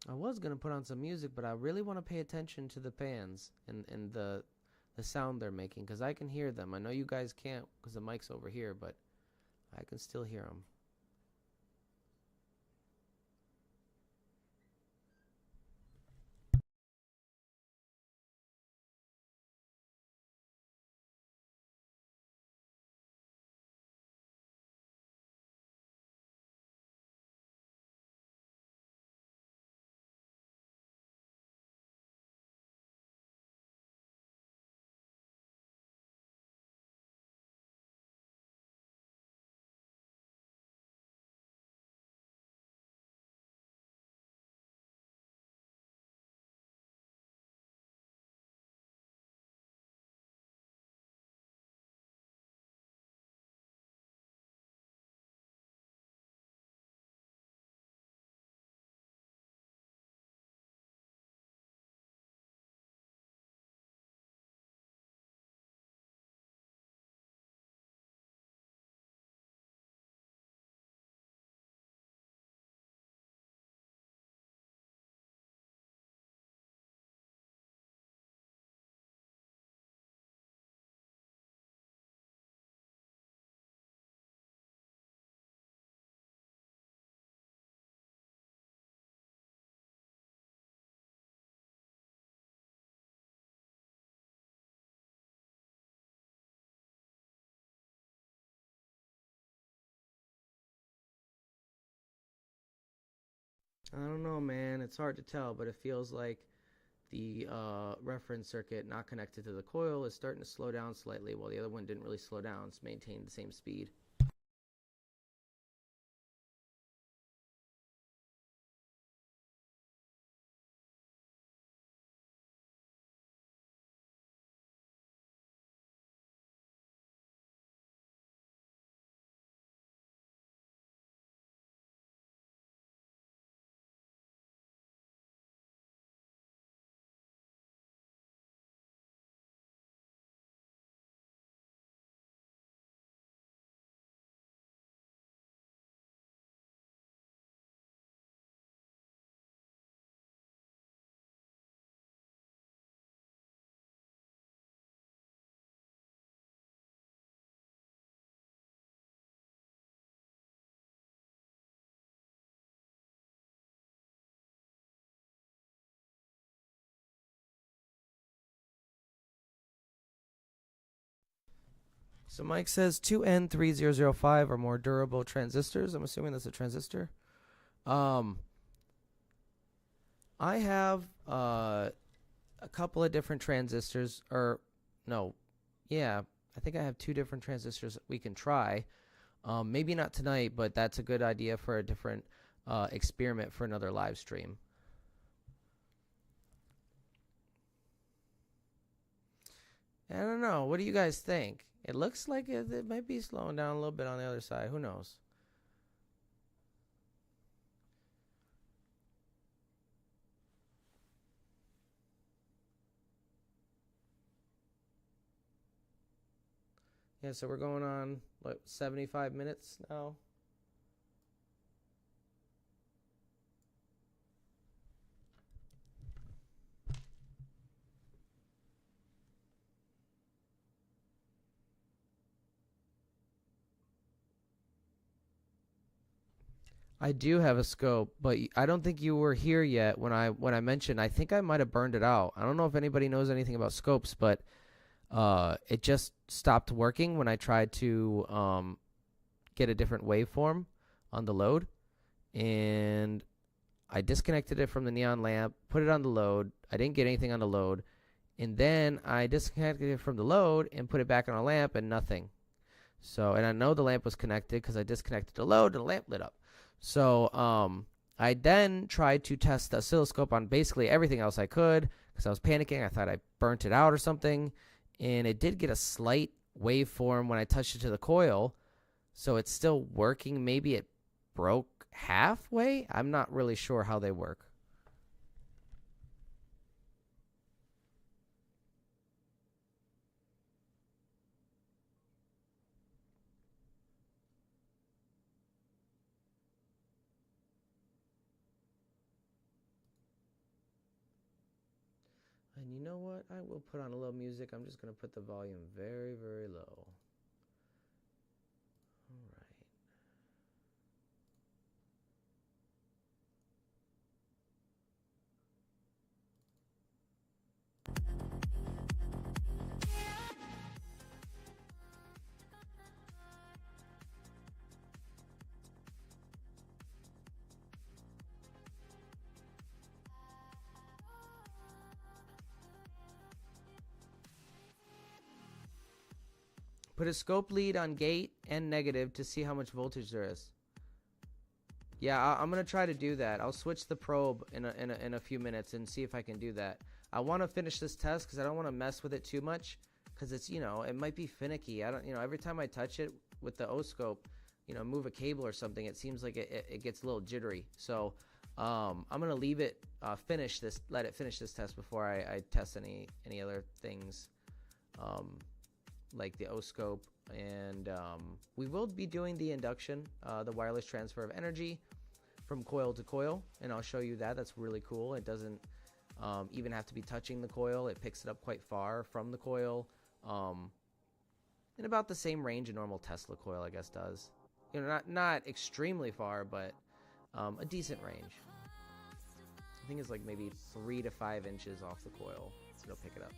I was going to put on some music, but I really want to pay attention to the pans and the sound they're making, because I can hear them. I know you guys can't because the mic's over here, but I can still hear them. I don't know, man. It's hard to tell, but it feels like the reference circuit not connected to the coil is starting to slow down slightly, while the other one didn't really slow down. It's maintained the same speed. So Mike says 2N3005 are more durable transistors. I'm assuming that's a transistor. I have a couple of different transistors, or no, yeah, I think I have 2 different transistors we can try. Maybe not tonight, but that's a good idea for a different experiment for another live stream. I don't know. What do you guys think? It looks like it might be slowing down a little bit on the other side. Who knows? Yeah, so we're going on, what, 75 minutes now? I do have a scope, but I don't think you were here yet when I mentioned. I think I might have burned it out. I don't know if anybody knows anything about scopes, but it just stopped working when I tried to get a different waveform on the load, and I disconnected it from the neon lamp, put it on the load. I didn't get anything on the load, and then I disconnected it from the load and put it back on a lamp, and nothing. So, and I know the lamp was connected because I disconnected the load and the lamp lit up. So I then tried to test the oscilloscope on basically everything else I could because I was panicking. I thought I burnt it out or something. And it did get a slight waveform when I touched it to the coil. So it's still working. Maybe it broke halfway. I'm not really sure how they work. And you know what? I will put on a little music. I'm just going to put the volume very, very low. All right. Put a scope lead on gate and negative to see how much voltage there is. Yeah, I'm going to try to do that. I'll switch the probe in a few minutes and see if I can do that. I want to finish this test because I don't want to mess with it too much because it's, it might be finicky. I don't, every time I touch it with the O-scope, move a cable or something, it seems like it gets a little jittery. So I'm going to leave it, let it finish this test before I test any other things. Like the O-scope, and we will be doing the induction, the wireless transfer of energy from coil to coil, and I'll show you that. That's really cool. It doesn't even have to be touching the coil. It picks it up quite far from the coil, in about the same range a normal Tesla coil, I guess, does. Not extremely far, but a decent range. I think it's like maybe 3 to 5 inches off the coil. It'll pick it up.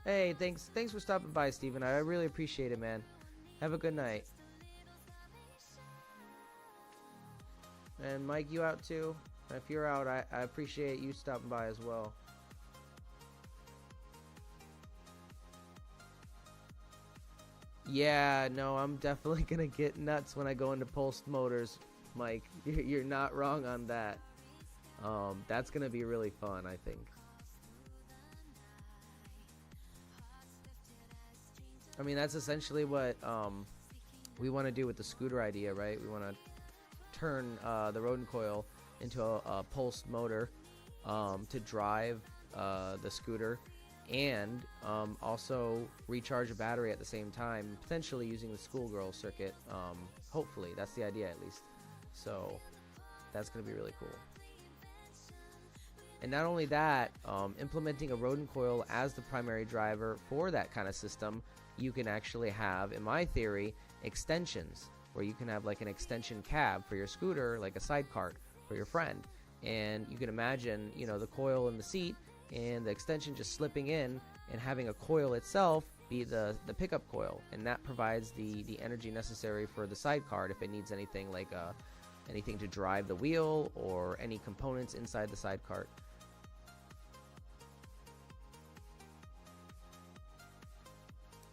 Hey, thanks for stopping by, Steven. I really appreciate it, man. Have a good night. And Mike, you out too? If you're out, I appreciate you stopping by as well. Yeah, no, I'm definitely gonna get nuts when I go into pulsed motors, Mike. You're not wrong on that. That's gonna be really fun, I think. I mean, that's essentially what we want to do with the scooter idea, right? We want to turn the rodin coil into a pulsed motor to drive the scooter, and also recharge a battery at the same time, potentially using the schoolgirl circuit. Hopefully, that's the idea at least. So that's going to be really cool. And not only that, implementing a rodin coil as the primary driver for that kind of system, you can actually have, in my theory, extensions where you can have like an extension cab for your scooter, like a side cart for your friend. And you can imagine, you know, the coil in the seat and the extension just slipping in and having a coil itself be the pickup coil. And that provides the energy necessary for the side cart if it needs anything like anything to drive the wheel or any components inside the side cart.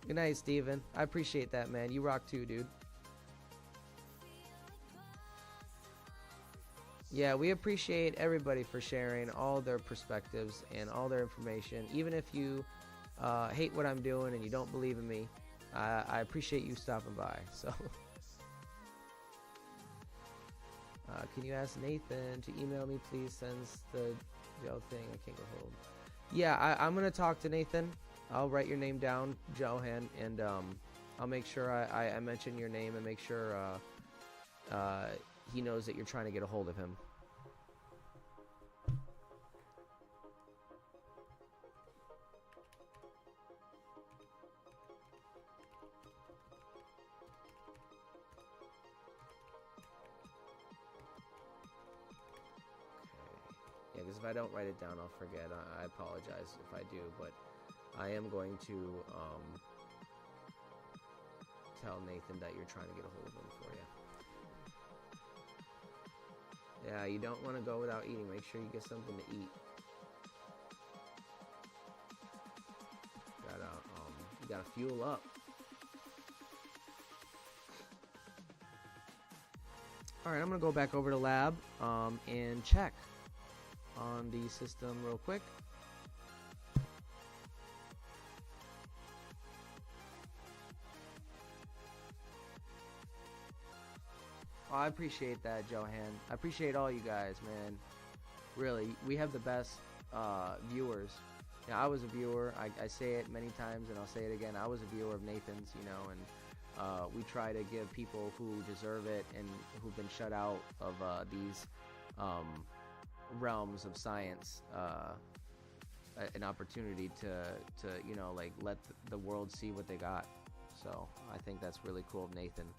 Good night, Steven. I appreciate that, man. You rock too, dude. Yeah, we appreciate everybody for sharing all their perspectives and all their information. Even if you hate what I'm doing and you don't believe in me, I appreciate you stopping by. So, can you ask Nathan to email me, please, since the Joe thing I can't get hold? Yeah, I'm going to talk to Nathan. I'll write your name down, Johan, and I'll make sure I mention your name and make sure he knows that you're trying to get a hold of him. Yeah, because if I don't write it down, I'll forget. I apologize if I do, but I am going to tell Nathan that you're trying to get a hold of him for you. Yeah, you don't want to go without eating. Make sure you get something to eat. You gotta fuel up. All right, I'm gonna go back over to lab and check on the system real quick. Oh, I appreciate that, Johan. I appreciate all you guys, man. Really, we have the best viewers. You know, I was a viewer. I say it many times, and I'll say it again. I was a viewer of Nathan's, you know, and we try to give people who deserve it and who've been shut out of these realms of science an opportunity to you know, like, let the world see what they got. So I think that's really cool of Nathan.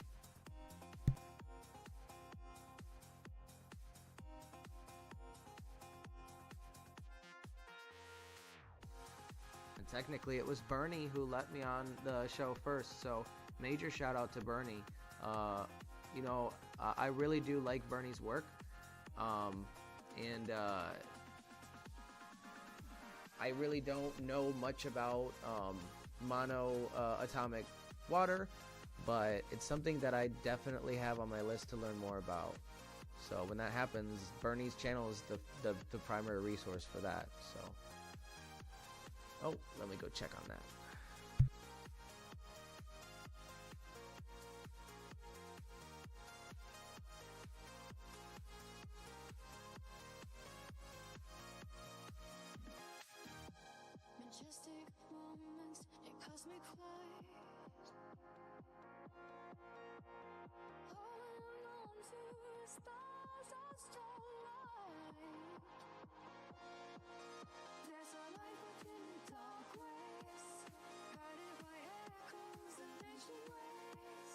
Technically, it was Bernie who let me on the show first, so major shout out to Bernie. You know, I really do like Bernie's work, and I really don't know much about monoatomic water, but it's something that I definitely have on my list to learn more about. So when that happens, Bernie's channel is the primary resource for that. So. Oh, let me go check on that. Majestic moments in cosmic flight, holding on to the stars of starlight. There's a light within the dark waves, guided by echoes of ancient ways.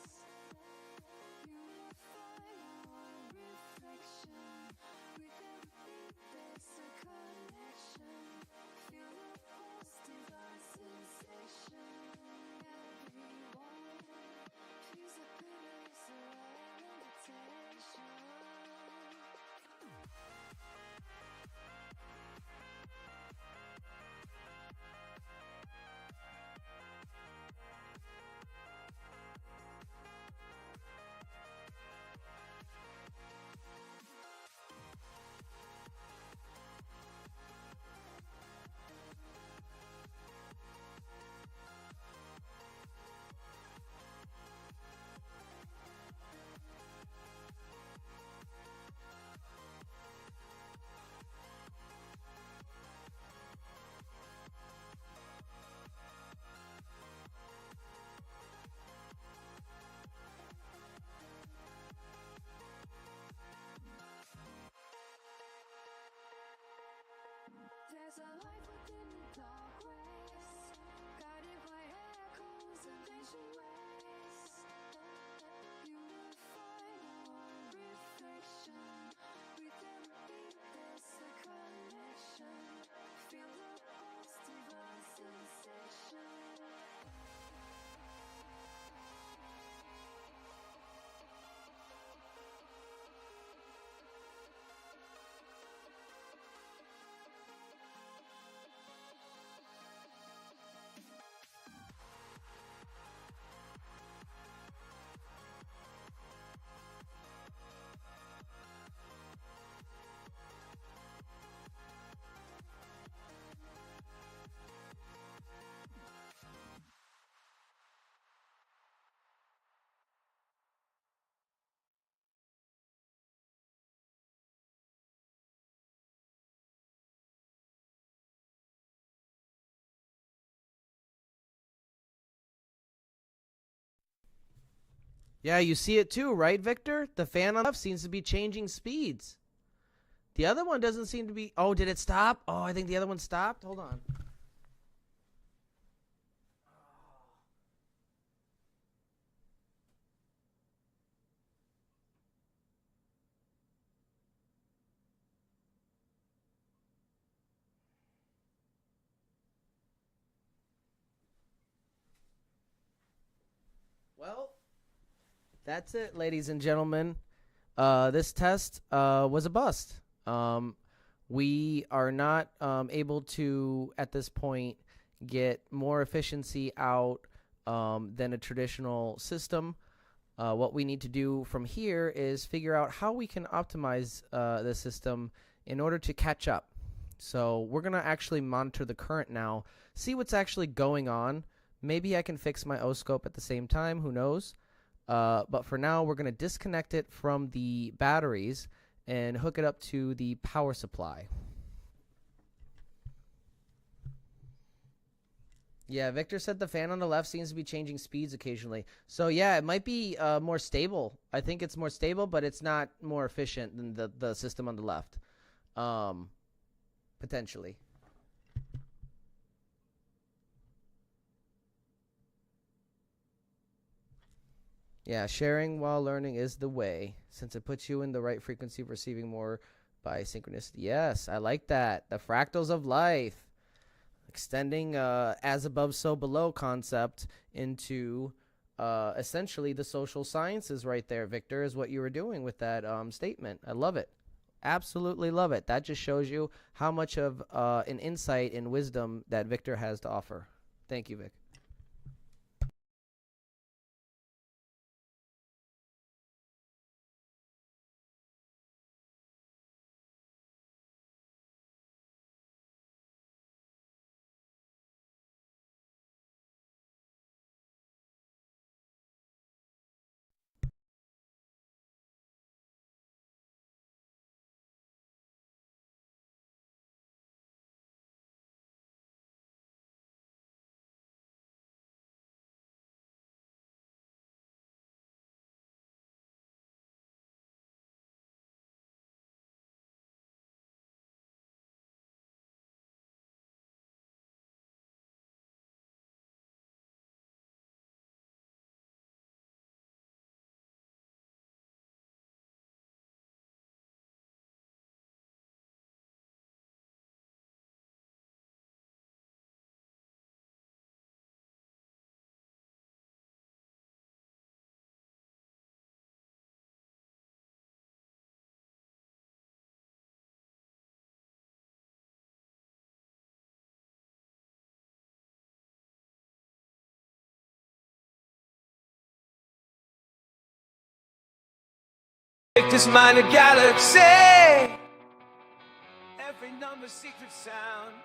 Unify our reflection. With every beat there's a connection. Feel the pulse, divine sensation. a life within a dark race, guided by echoes of ancient ways. You will find one reflection. Breathe and beat, there's a connection. Feel the pulse, divine sensation. Yeah, you see it too, right, Victor? The fan on the left seems to be changing speeds. The other one doesn't seem to be... Oh, did it stop? Oh, I think the other one stopped. Hold on. Well, that's it, ladies and gentlemen. This test was a bust. We are not able to, at this point, get more efficiency out than a traditional system. What we need to do from here is figure out how we can optimize the system in order to catch up. So we're going to actually monitor the current now, see what's actually going on. Maybe I can fix my oscope at the same time. Who knows? But for now, we're going to disconnect it from the batteries and hook it up to the power supply. Yeah, Victor said the fan on the left seems to be changing speeds occasionally. So yeah, it might be more stable. I think it's more stable, but it's not more efficient than the system on the left. Potentially. Yeah, sharing while learning is the way, since it puts you in the right frequency of receiving more by synchronicity. Yes, I like that. The fractals of life. Extending as above, so below concept into essentially the social sciences right there, Victor, is what you were doing with that statement. I love it. Absolutely love it. That just shows you how much of an insight and wisdom that Victor has to offer. Thank you, Vic. This minor galaxy, every number secret sound.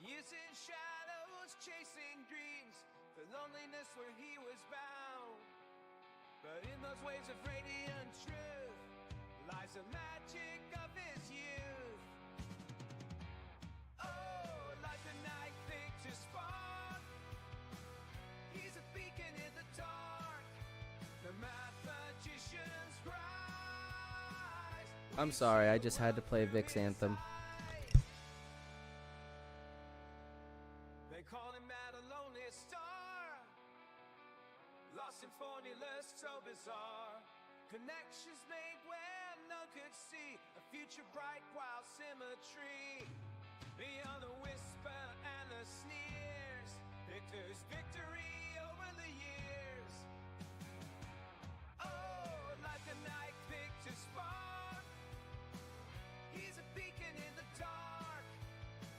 Years in shadows, chasing dreams, the loneliness where he was bound. But in those waves of radiant truth lies the magic of his youth. Oh, like the night picture spark, he's a beacon in the dark, the mathematician's rise. I'm sorry, I just had to play Vic's anthem. future bright while symmetry. Beyond the whisper and the sneers, Victor's victory over the years. Oh, like a night picture spark, he's a beacon in the dark.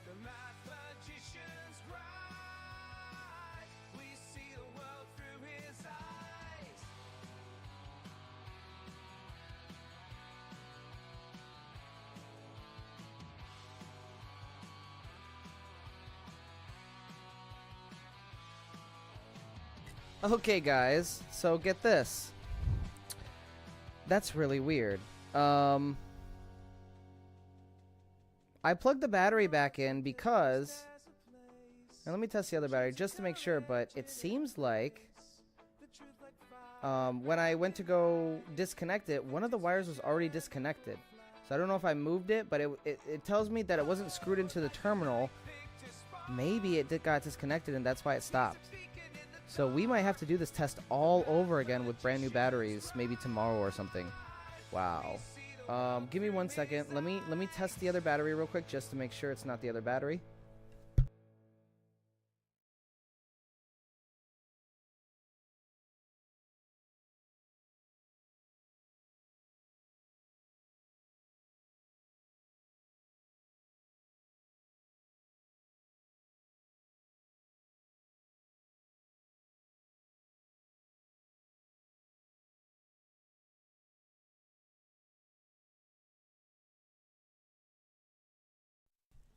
The math magician's right, we see the world through his eyes. Okay, guys, so get this. That's really weird. I plugged the battery back in because... Now let me test the other battery just to make sure, but it seems like... when I went to go disconnect it, one of the wires was already disconnected. So I don't know if I moved it, but it tells me that it wasn't screwed into the terminal. Maybe it got disconnected and that's why it stopped. So we might have to do this test all over again with brand new batteries, maybe tomorrow or something. Wow. Give me 1 second. Let me test the other battery real quick just to make sure it's not the other battery.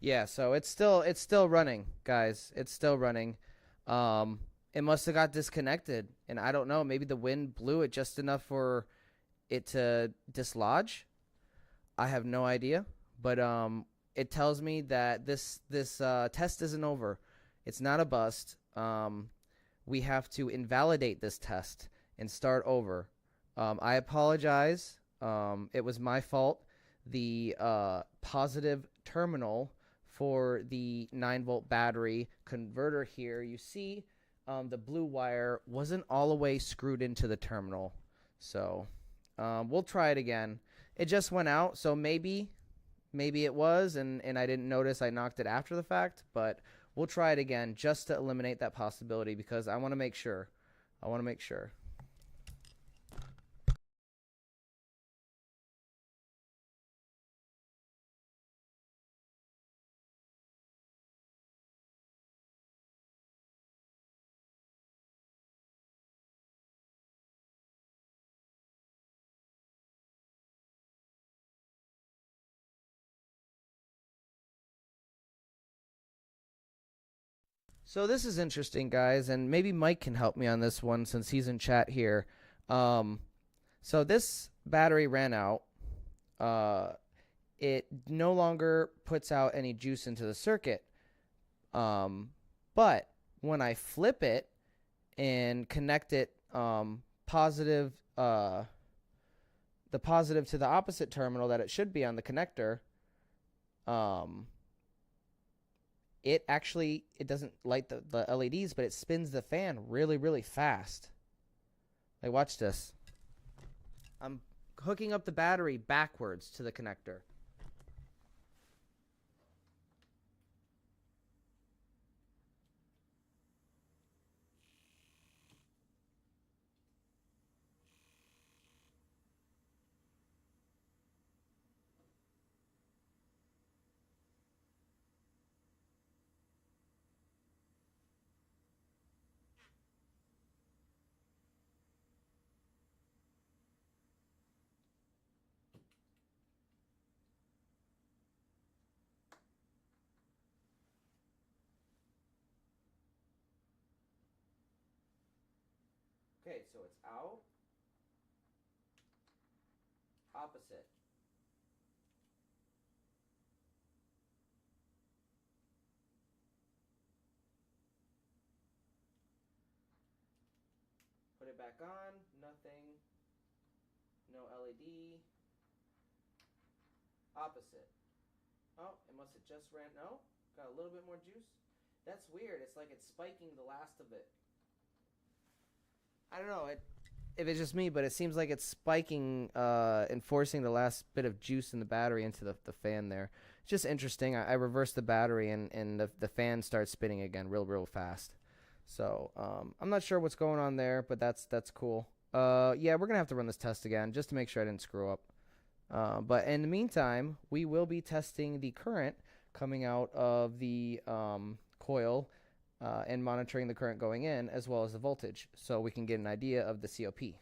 Yeah, so it's still running, guys. It's still running. It must have got disconnected, and I don't know. Maybe the wind blew it just enough for it to dislodge. I have no idea, but it tells me that this test isn't over. It's not a bust. We have to invalidate this test and start over. I apologize. It was my fault. The positive terminal for the 9-volt battery converter here, you see the blue wire wasn't all the way screwed into the terminal. So we'll try it again. It just went out, so maybe it was, and I didn't notice I knocked it after the fact, but we'll try it again just to eliminate that possibility because I want to make sure. So this is interesting, guys, and maybe Mike can help me on this one since he's in chat here. So this battery ran out. It no longer puts out any juice into the circuit. But when I flip it and connect it positive, the positive to the opposite terminal that it should be on the connector, it doesn't light the LEDs, but it spins the fan really, really fast. Like, watch this. I'm hooking up the battery backwards to the connector. Okay, so it's out, opposite. Put it back on, nothing, no LED, opposite. Oh, it must have just ran, no, got a little bit more juice. That's weird, it's like it's spiking the last of it. I don't know, if it's just me, but it seems like it's spiking and forcing the last bit of juice in the battery into the fan there. It's just interesting. I reversed the battery and the fan starts spinning again real fast. So I'm not sure what's going on there, but that's cool. Yeah, we're gonna have to run this test again just to make sure I didn't screw up. But in the meantime, we will be testing the current coming out of the coil and monitoring the current going in as well as the voltage, so we can get an idea of the COP.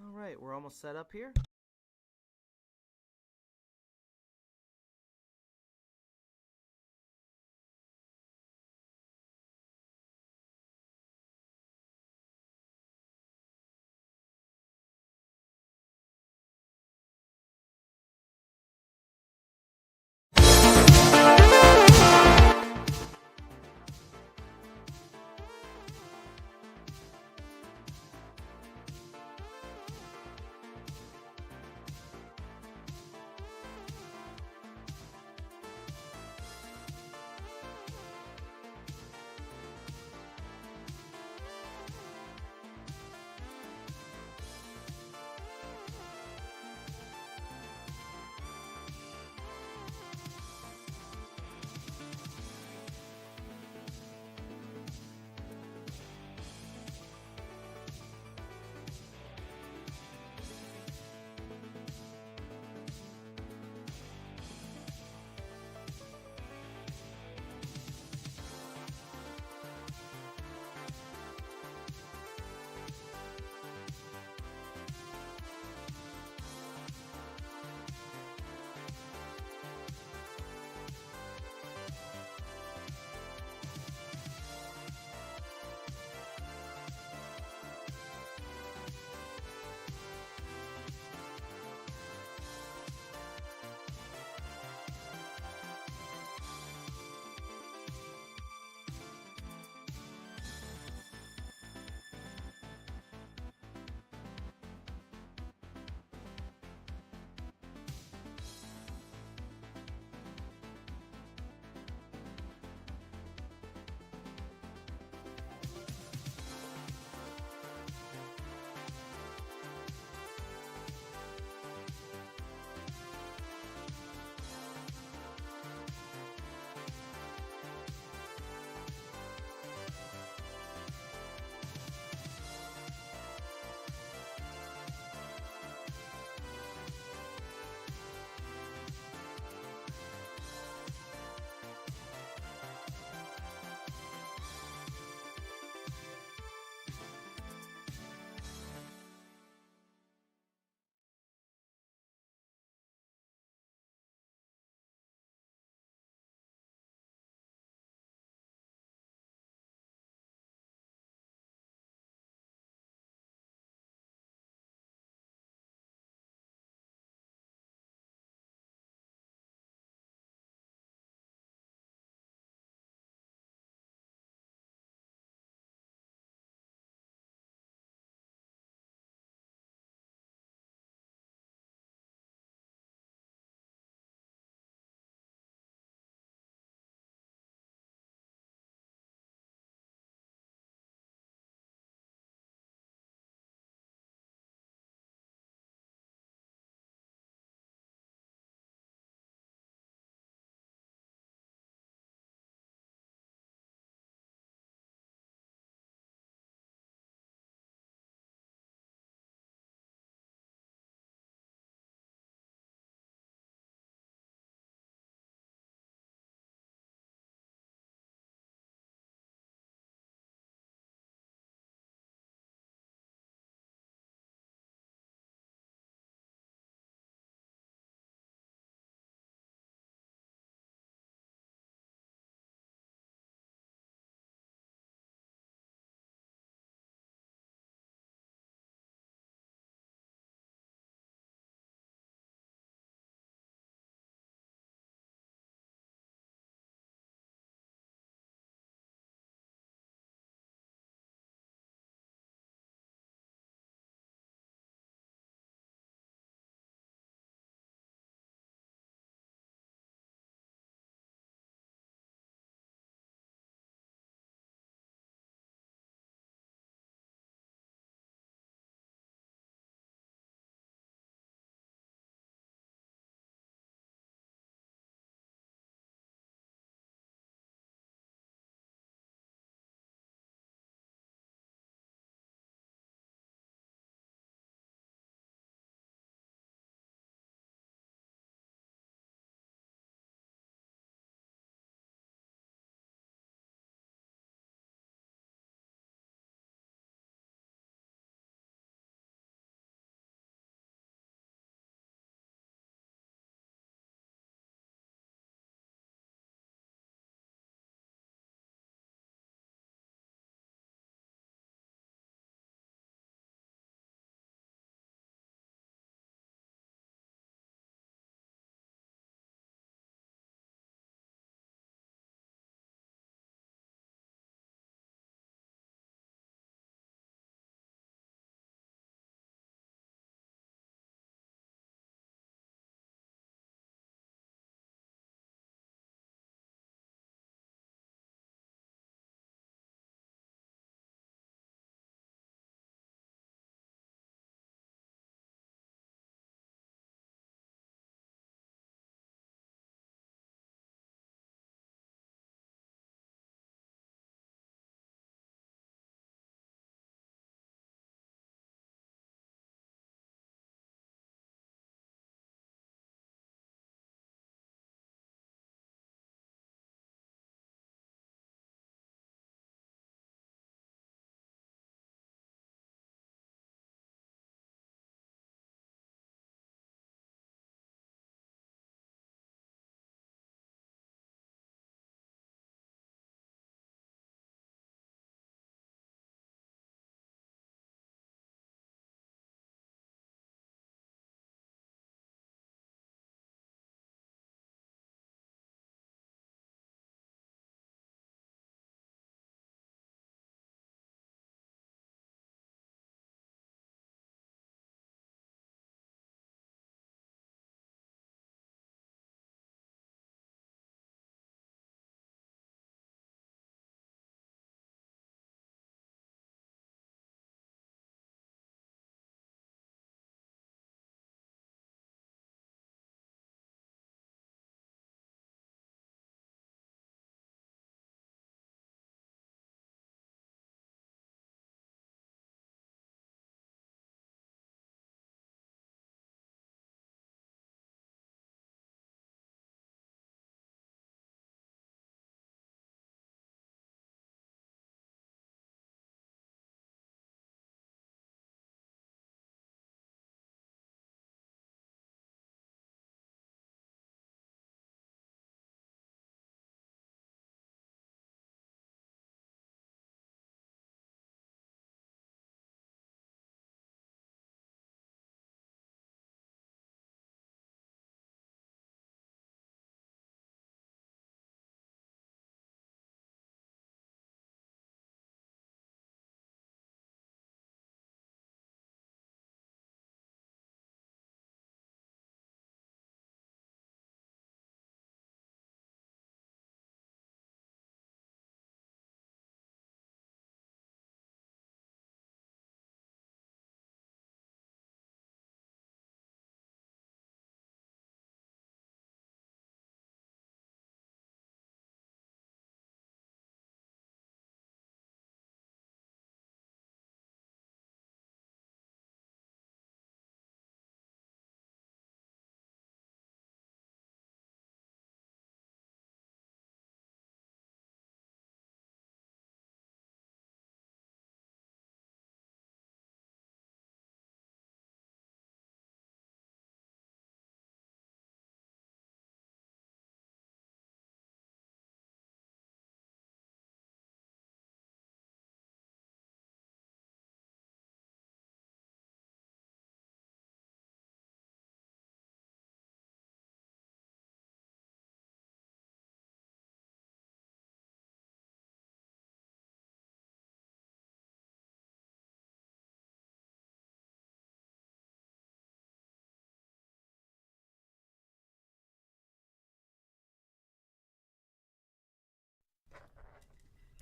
All right, we're almost set up here.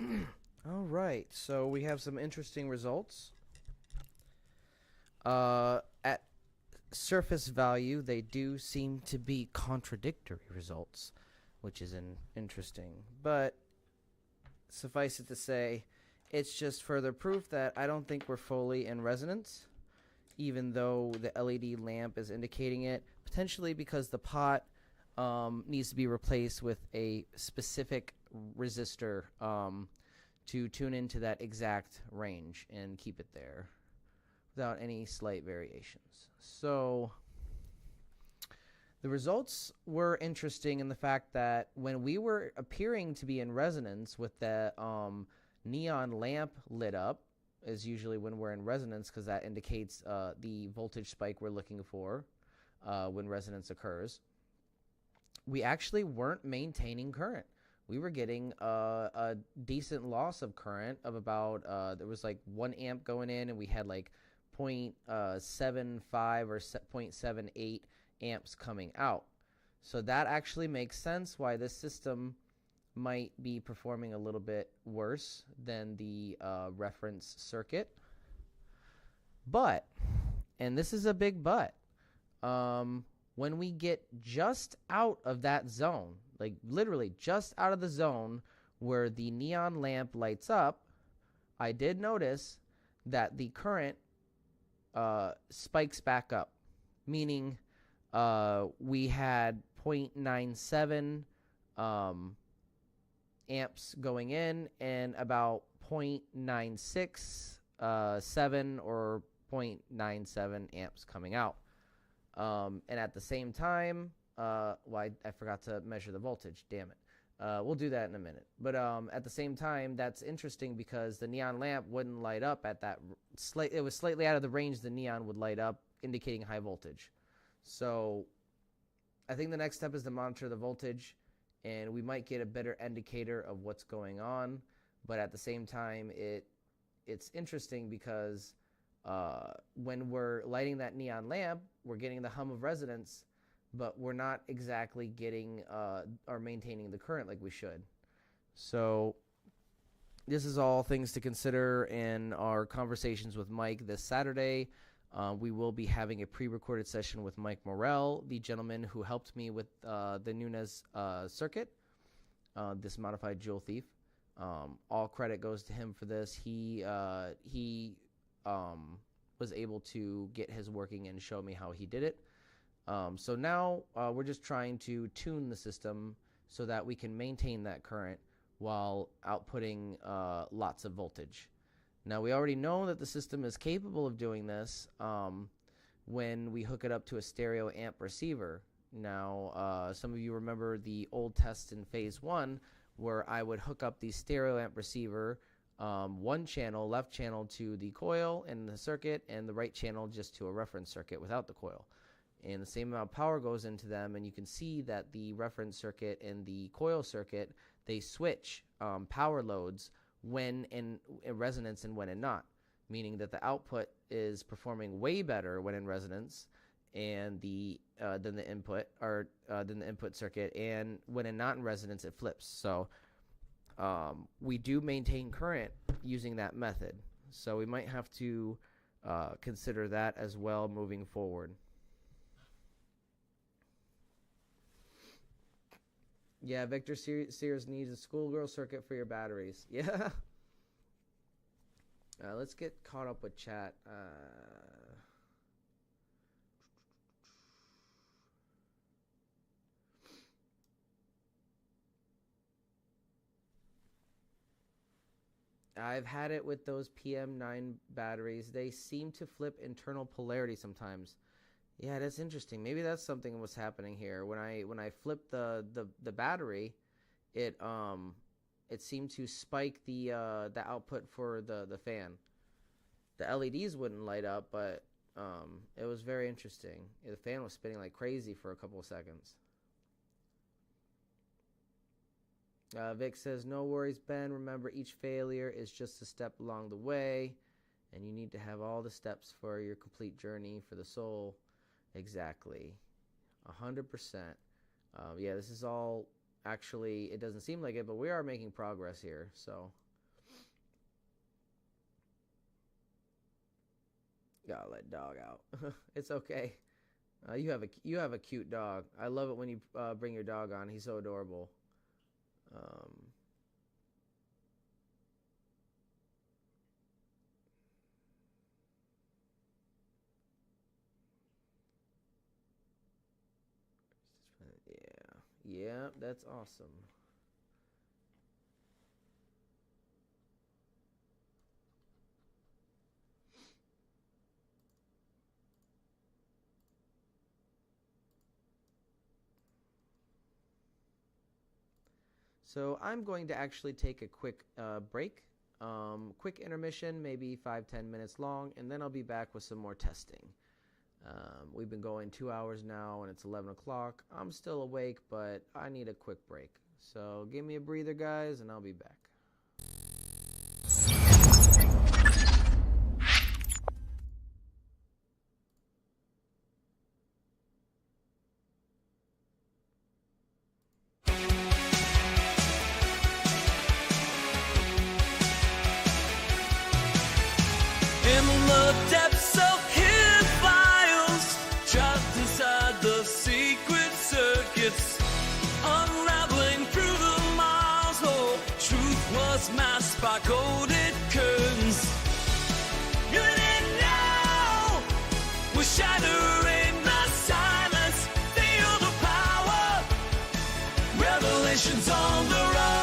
All right, so we have some interesting results. At surface value, they do seem to be contradictory results, which is interesting. But suffice it to say, it's just further proof that I don't think we're fully in resonance, even though the LED lamp is indicating it, potentially because the pot needs to be replaced with a specific resistor to tune into that exact range and keep it there without any slight variations. So the results were interesting in the fact that when we were appearing to be in resonance with the neon lamp lit up, is usually when we're in resonance, because that indicates the voltage spike we're looking for when resonance occurs. We actually weren't maintaining current. We were getting a decent loss of current of about, there was like 1 amp going in, and we had like 0.75 or 0.78 amps coming out. So that actually makes sense why this system might be performing a little bit worse than the reference circuit. But, and this is a big but, when we get just out of that zone, like literally just out of the zone where the neon lamp lights up, I did notice that the current spikes back up, meaning we had 0.97 amps going in and about 0.967 or 0.97 amps coming out. And at the same time, well, I forgot to measure the voltage, damn it. We'll do that in a minute. But at the same time, that's interesting because the neon lamp wouldn't light up at that, it was slightly out of the range the neon would light up, indicating high voltage. So I think the next step is to monitor the voltage, and we might get a better indicator of what's going on. But at the same time, it's interesting because when we're lighting that neon lamp, we're getting the hum of resonance, but we're not exactly getting or maintaining the current like we should. So this is all things to consider in our conversations with Mike this Saturday. We will be having a pre-recorded session with Mike Morrell, the gentleman who helped me with the Nunez circuit, this modified Joule Thief. All credit goes to him for this. He was able to get his working and show me how he did it. So now we're just trying to tune the system so that we can maintain that current while outputting lots of voltage. Now, we already know that the system is capable of doing this when we hook it up to a stereo amp receiver. Now, some of you remember the old test in phase 1 where I would hook up the stereo amp receiver, one channel, left channel to the coil and the circuit, and the right channel just to a reference circuit without the coil. And the same amount of power goes into them, and you can see that the reference circuit and the coil circuit, they switch power loads when in resonance and when in not, meaning that the output is performing way better when in resonance and than the input circuit, and when in not in resonance it flips. So we do maintain current using that method, so we might have to consider that as well moving forward. Yeah, Victor Sears needs a schoolgirl circuit for your batteries. Yeah. Let's get caught up with chat. I've had it with those PM9 batteries. They seem to flip internal polarity sometimes. Yeah, that's interesting. Maybe that's something that was happening here. When I flipped the battery, it seemed to spike the output for the fan. The LEDs wouldn't light up, but it was very interesting. The fan was spinning like crazy for a couple of seconds. Vic says, no worries, Ben. Remember, each failure is just a step along the way, and you need to have all the steps for your complete journey for the soul. Exactly. 100%. Yeah, this is all actually, it doesn't seem like it, but we are making progress here. So Gotta let dog out. It's okay. You have a cute dog. I love it when you bring your dog on. He's so adorable. Yeah, that's awesome. So I'm going to actually take a quick break, quick intermission, maybe 5-10 minutes long, and then I'll be back with some more testing. We've been going 2 hours now, and it's 11 o'clock. I'm still awake, but I need a quick break. So give me a breather, guys, and I'll be back. In the depths of hidden files, trapped inside the secret circuits, unraveling through the miles. Oh, truth was masked by coded curtains. You didn't know we're shattering the silence. Feel the power. Revelations on the rise.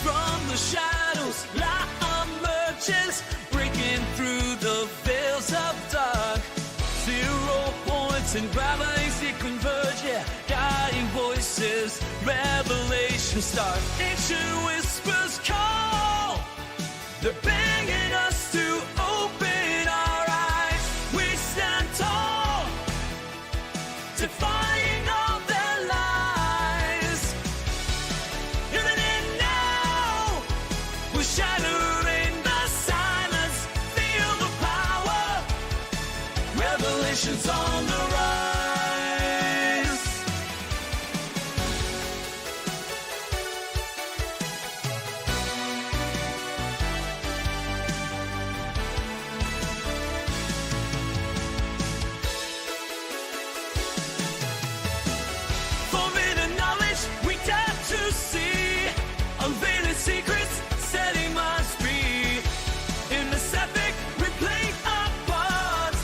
From the shadows, light emerges, breaking through the veils of dark. 0 points in gravity converge, yeah. Guiding voices, revelation start. Ancient whispers call. They're begging us to open our eyes. We stand tall, defying all their lies. You didn't know we're shattering the silence. Feel the power. Revelations on the rise. Forbidden knowledge we dare to see, unveiling secrets, setting minds free. In this epic we play our part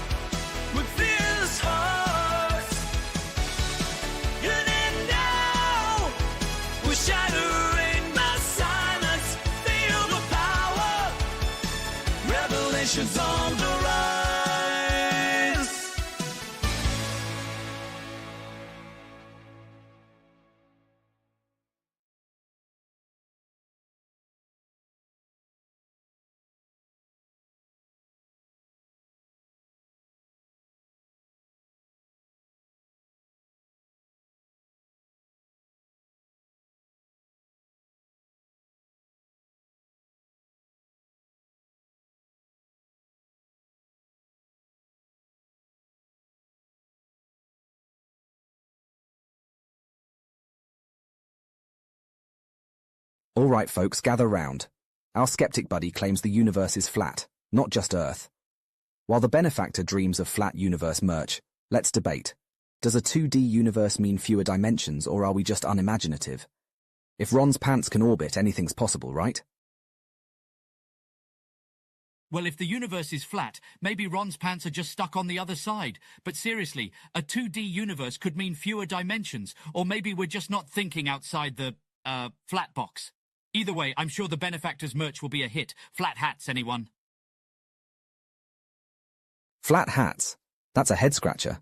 with fierce hearts. You didn't know we're shattering the silence. Feel the power. Revelations on the rise. All right, folks, gather round. Our skeptic buddy claims the universe is flat, not just Earth. While the benefactor dreams of flat universe merch, let's debate. Does a 2D universe mean fewer dimensions, or are we just unimaginative? If Ron's pants can orbit, anything's possible, right? Well, if the universe is flat, maybe Ron's pants are just stuck on the other side. But seriously, a 2D universe could mean fewer dimensions, or maybe we're just not thinking outside the, flat box. Either way, I'm sure the benefactor's merch will be a hit. Flat hats, anyone? Flat hats? That's a head-scratcher.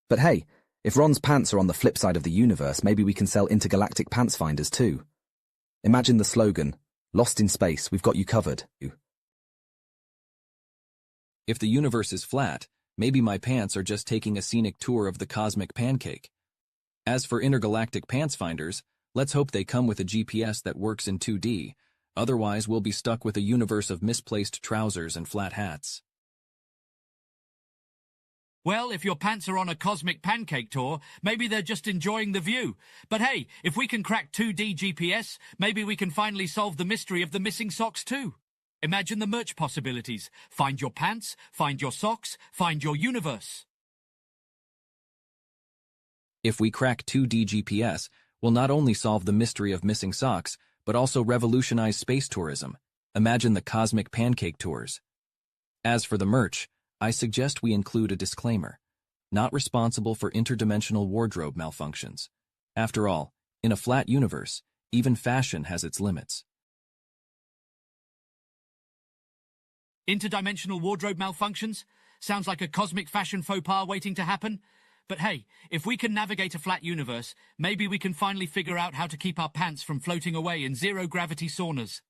But hey, if Ron's pants are on the flip side of the universe, maybe we can sell intergalactic pants finders too. Imagine the slogan, "Lost in space, we've got you covered." If the universe is flat, maybe my pants are just taking a scenic tour of the cosmic pancake. As for intergalactic pants finders, let's hope they come with a GPS that works in 2D. Otherwise, we'll be stuck with a universe of misplaced trousers and flat hats. Well, if your pants are on a cosmic pancake tour, maybe they're just enjoying the view. But hey, if we can crack 2D GPS, maybe we can finally solve the mystery of the missing socks too. Imagine the merch possibilities. Find your pants, find your socks, find your universe. If we crack 2D GPS, we'll not only solve the mystery of missing socks, but also revolutionize space tourism. Imagine the cosmic pancake tours. As for the merch, I suggest we include a disclaimer. Not responsible for interdimensional wardrobe malfunctions. After all, in a flat universe, even fashion has its limits. Interdimensional wardrobe malfunctions? Sounds like a cosmic fashion faux pas waiting to happen. But hey, if we can navigate a flat universe, maybe we can finally figure out how to keep our pants from floating away in zero-gravity saunas.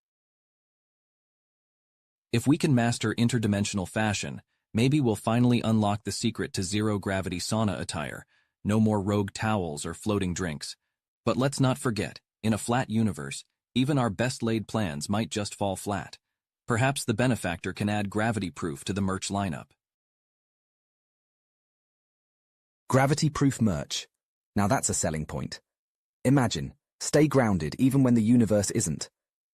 If we can master interdimensional fashion, maybe we'll finally unlock the secret to zero-gravity sauna attire. No more rogue towels or floating drinks. But let's not forget, in a flat universe, even our best-laid plans might just fall flat. Perhaps the benefactor can add gravity proof to the merch lineup. Gravity-proof merch. Now that's a selling point. Imagine, stay grounded even when the universe isn't.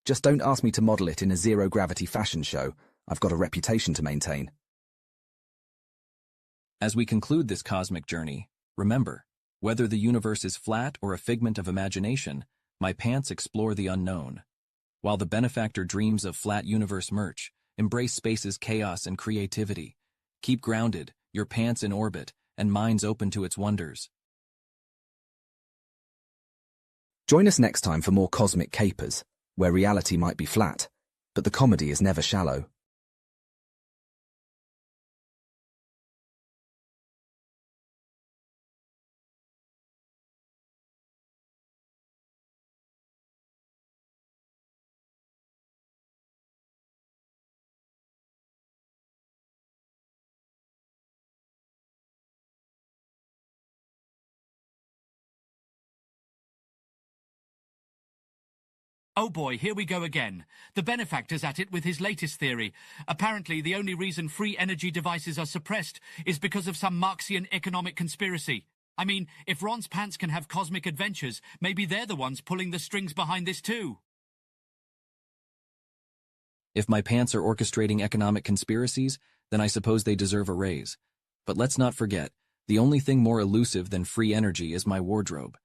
Just don't ask me to model it in a zero-gravity fashion show. I've got a reputation to maintain. As we conclude this cosmic journey, remember, whether the universe is flat or a figment of imagination, my pants explore the unknown. While the benefactor dreams of flat universe merch, embrace space's chaos and creativity. Keep grounded, your pants in orbit, and minds open to its wonders. Join us next time for more cosmic capers, where reality might be flat, but the comedy is never shallow. Oh boy, here we go again. The benefactor's at it with his latest theory. Apparently, the only reason free energy devices are suppressed is because of some Marxian economic conspiracy. I mean, if Ron's pants can have cosmic adventures, maybe they're the ones pulling the strings behind this too. If my pants are orchestrating economic conspiracies, then I suppose they deserve a raise. But let's not forget, the only thing more elusive than free energy is my wardrobe.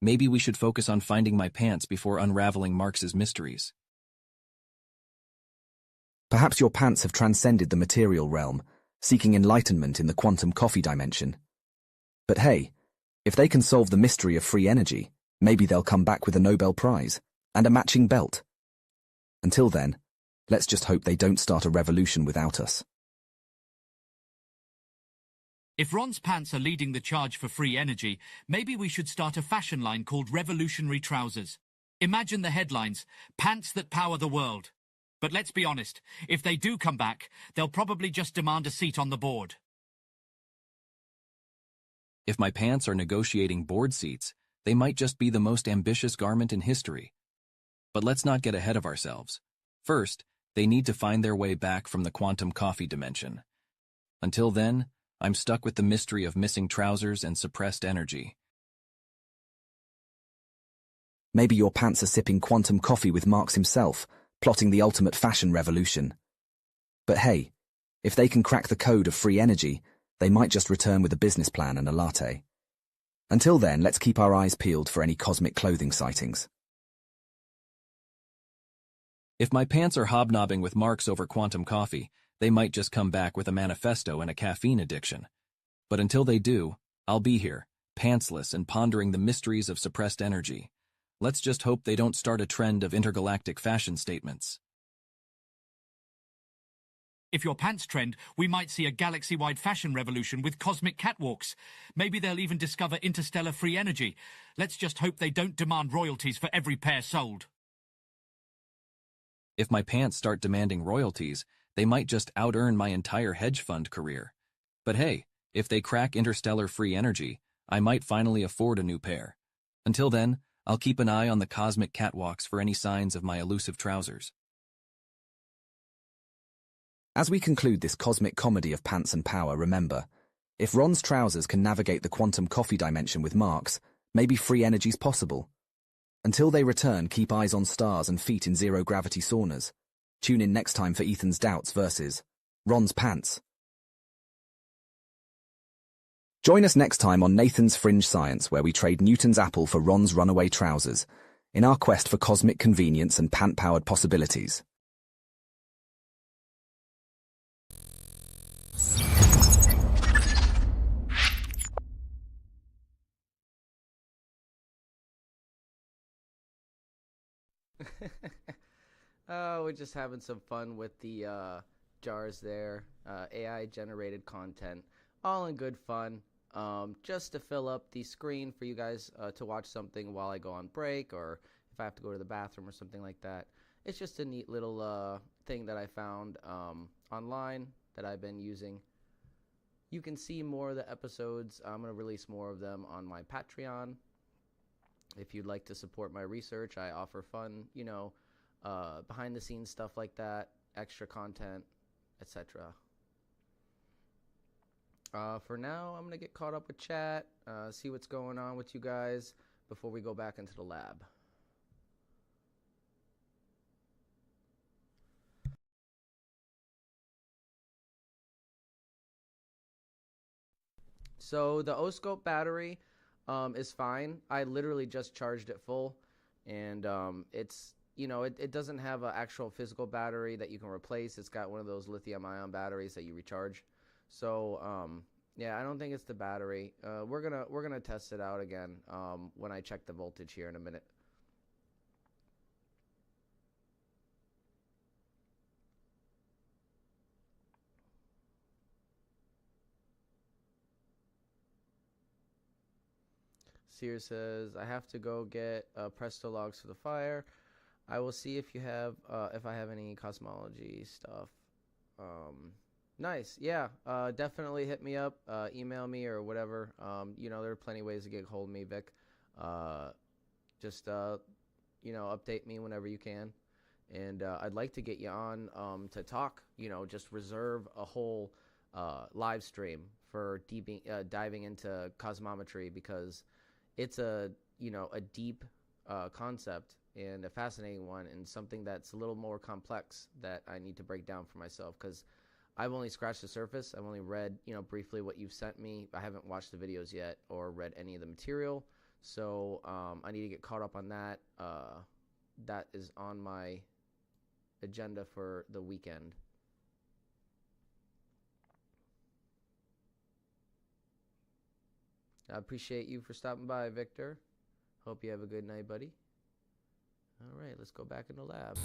Maybe we should focus on finding my pants before unraveling Marx's mysteries. Perhaps your pants have transcended the material realm, seeking enlightenment in the quantum coffee dimension. But hey, if they can solve the mystery of free energy, maybe they'll come back with a Nobel Prize and a matching belt. Until then, let's just hope they don't start a revolution without us. If Ron's pants are leading the charge for free energy, maybe we should start a fashion line called Revolutionary Trousers. Imagine the headlines, pants that power the world. But let's be honest, if they do come back, they'll probably just demand a seat on the board. If my pants are negotiating board seats, they might just be the most ambitious garment in history. But let's not get ahead of ourselves. First, they need to find their way back from the quantum coffee dimension. Until then, I'm stuck with the mystery of missing trousers and suppressed energy. Maybe your pants are sipping quantum coffee with Marx himself, plotting the ultimate fashion revolution. But hey, if they can crack the code of free energy, they might just return with a business plan and a latte. Until then, let's keep our eyes peeled for any cosmic clothing sightings. If my pants are hobnobbing with Marx over quantum coffee, they might just come back with a manifesto and a caffeine addiction. But until they do, I'll be here, pantsless and pondering the mysteries of suppressed energy. Let's just hope they don't start a trend of intergalactic fashion statements. If your pants trend, we might see a galaxy-wide fashion revolution with cosmic catwalks. Maybe they'll even discover interstellar free energy. Let's just hope they don't demand royalties for every pair sold. If my pants start demanding royalties, they might just out-earn my entire hedge fund career. But hey, if they crack interstellar free energy, I might finally afford a new pair. Until then, I'll keep an eye on the cosmic catwalks for any signs of my elusive trousers. As we conclude this cosmic comedy of pants and power, remember, If Ron's trousers can navigate the quantum coffee dimension with Mark's, maybe free energy's possible. Until they return, keep eyes on stars and feet in zero-gravity saunas. Tune in next time for Ethan's doubts versus Ron's pants. Join us next time on Nathan's Fringe Science, where we trade Newton's apple for Ron's runaway trousers, in our quest for cosmic convenience and pant-powered possibilities. Oh, we're just having some fun with the jars there. AI generated content, all in good fun. Just to fill up the screen for you guys to watch something while I go on break, or if I have to go to the bathroom or something like that. It's just a neat little thing that I found online that I've been using. You can see more of the episodes. I'm going to release more of them on my Patreon. If you'd like to support my research, I offer fun, behind the scenes stuff like that, extra content, etc. For now, I'm going to get caught up with chat, see what's going on with you guys before we go back into the lab. So the O-scope battery is fine. I literally just charged it full, and it's, it doesn't have an actual physical battery that you can replace. It's got one of those lithium-ion batteries that you recharge. So yeah, I don't think it's the battery. We're gonna test it out again when I check the voltage here in a minute. Sears says, I have to go get Presto logs for the fire. I will see if you have if I have any cosmology stuff. Nice. Yeah, definitely hit me up, email me or whatever. There are plenty of ways to get hold of me, Vic. Just update me whenever you can. And I'd like to get you on to talk, just reserve a whole live stream for diving into cosmometry, because it's a deep concept and a fascinating one, and something that's a little more complex that I need to break down for myself, because I've only scratched the surface. I've only read, briefly what you've sent me. I haven't watched the videos yet or read any of the material. So I need to get caught up on that. That is on my agenda for the weekend. I appreciate you for stopping by, Victor. Hope you have a good night, buddy. All right, let's go back in the lab.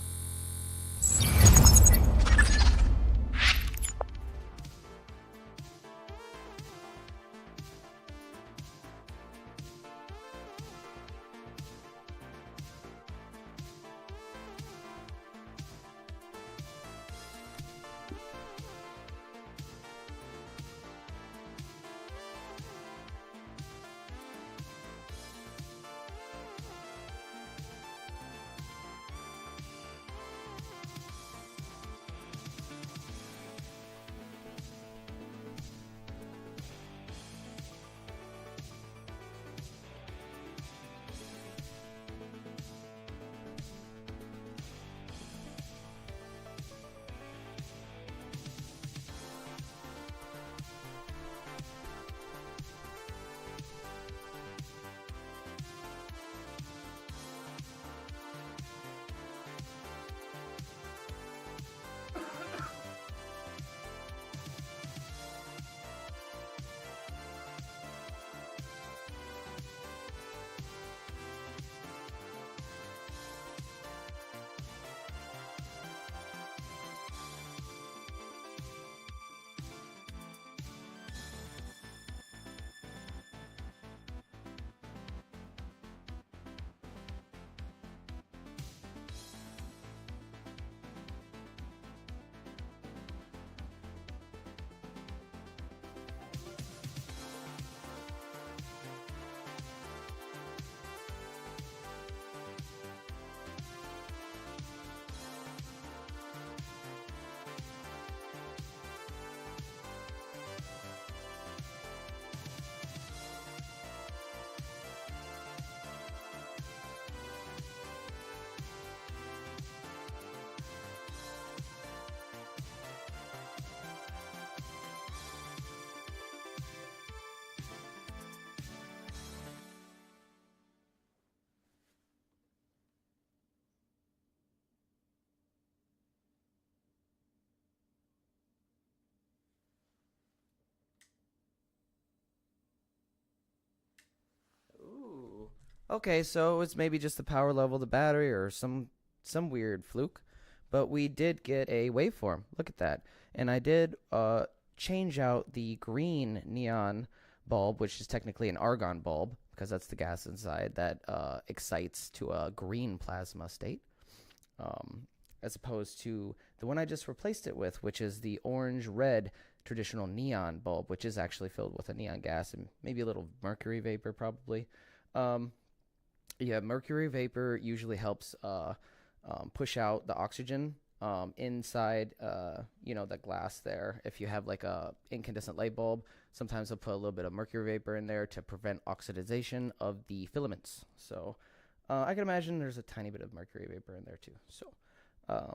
Okay, so it's maybe just the power level of the battery or some weird fluke, but we did get a waveform. Look at that. And I did change out the green neon bulb, which is technically an argon bulb because that's the gas inside that excites to a green plasma state, as opposed to the one I just replaced it with, which is the orange-red traditional neon bulb, which is actually filled with a neon gas and maybe a little mercury vapor probably. Yeah, mercury vapor usually helps push out the oxygen inside, the glass there. If you have like a incandescent light bulb, sometimes they'll put a little bit of mercury vapor in there to prevent oxidization of the filaments. So I can imagine there's a tiny bit of mercury vapor in there too. So,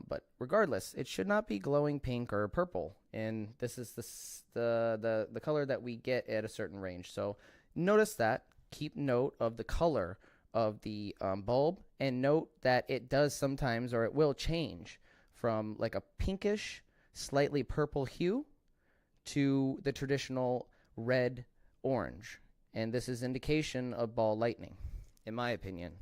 but regardless, it should not be glowing pink or purple. And this is the color that we get at a certain range. So notice that. Keep note of the color of the bulb, and note that it does sometimes, or it will change from like a pinkish, slightly purple hue to the traditional red orange. And this is indication of ball lightning, in my opinion.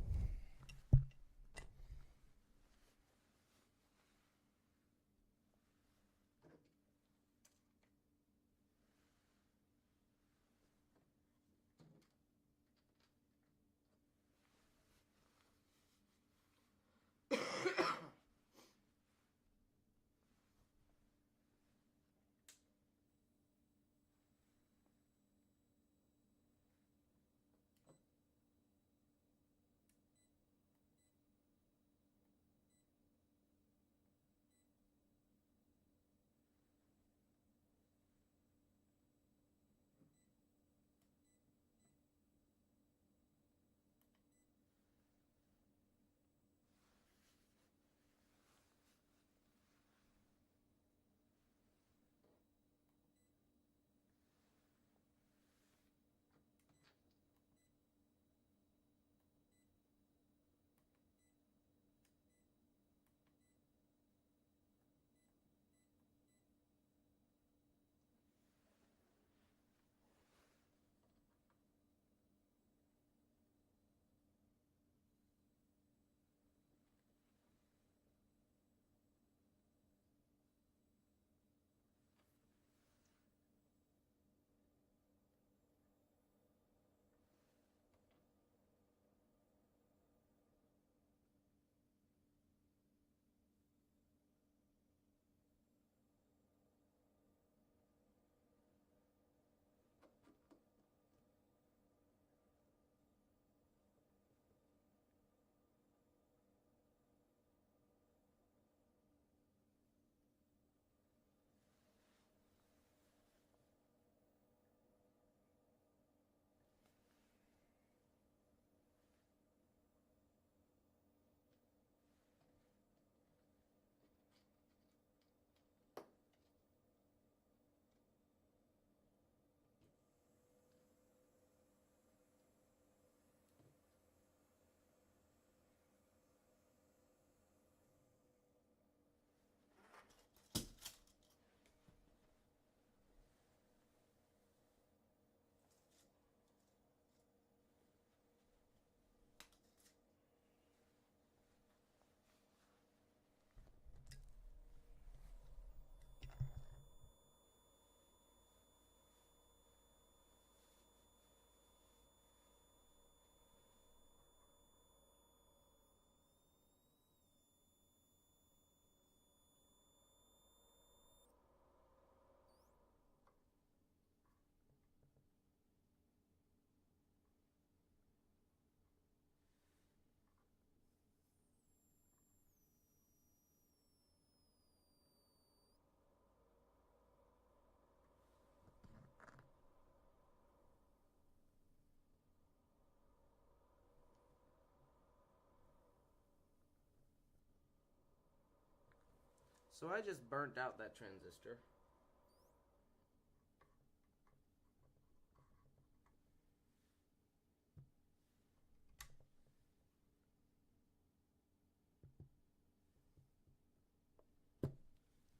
So I just burnt out that transistor.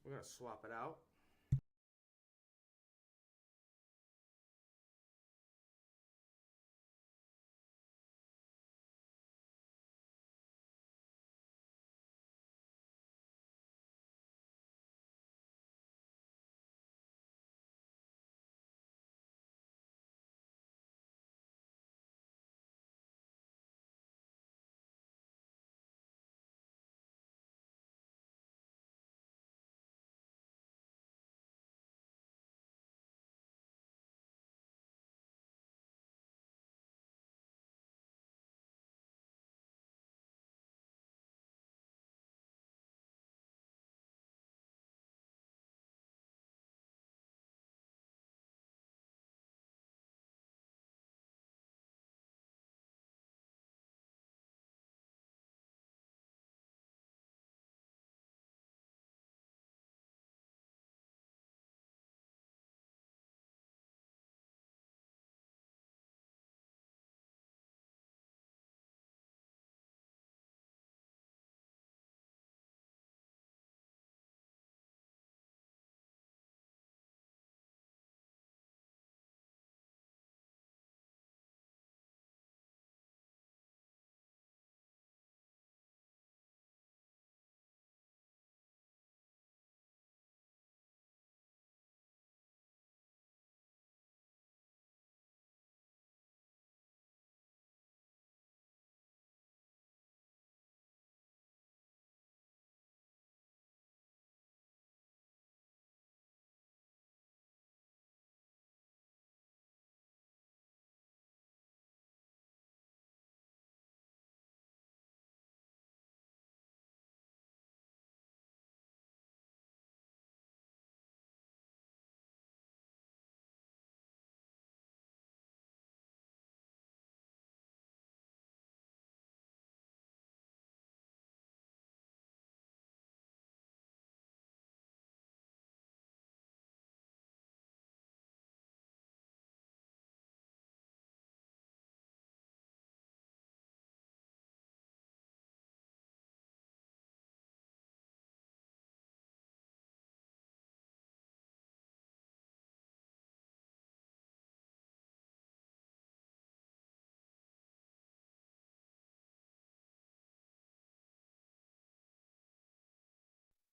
We're going to swap it out.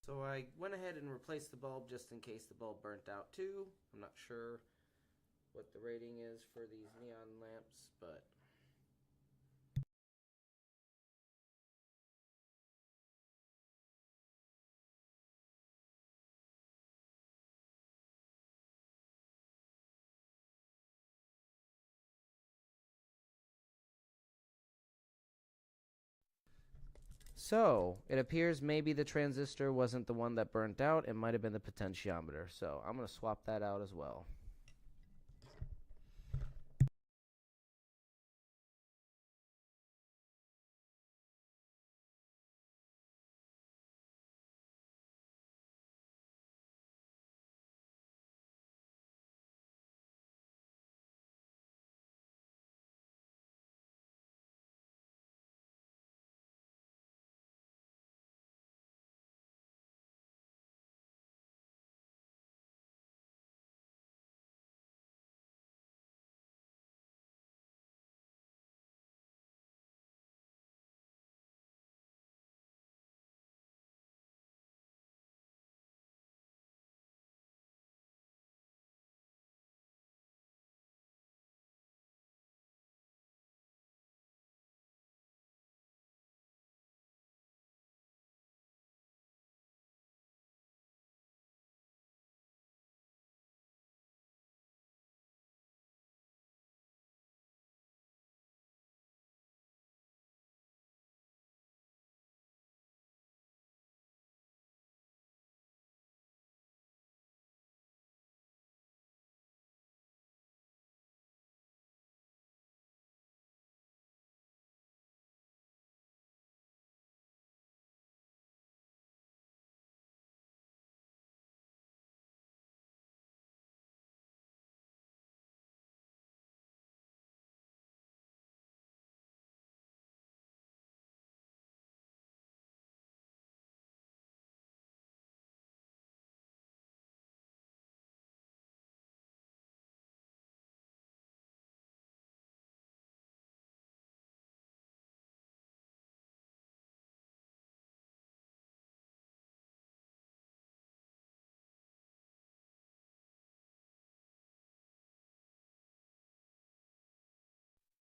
So I went ahead and replaced the bulb just in case the bulb burnt out too. I'm not sure what the rating is for these neon lamps, but so it appears maybe the transistor wasn't the one that burnt out. It might have been the potentiometer. So I'm going to swap that out as well.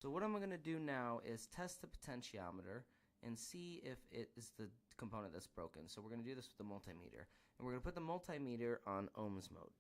So what I'm going to do now is test the potentiometer and see if it is the component that's broken. So we're going to do this with the multimeter. And we're going to put the multimeter on ohms mode.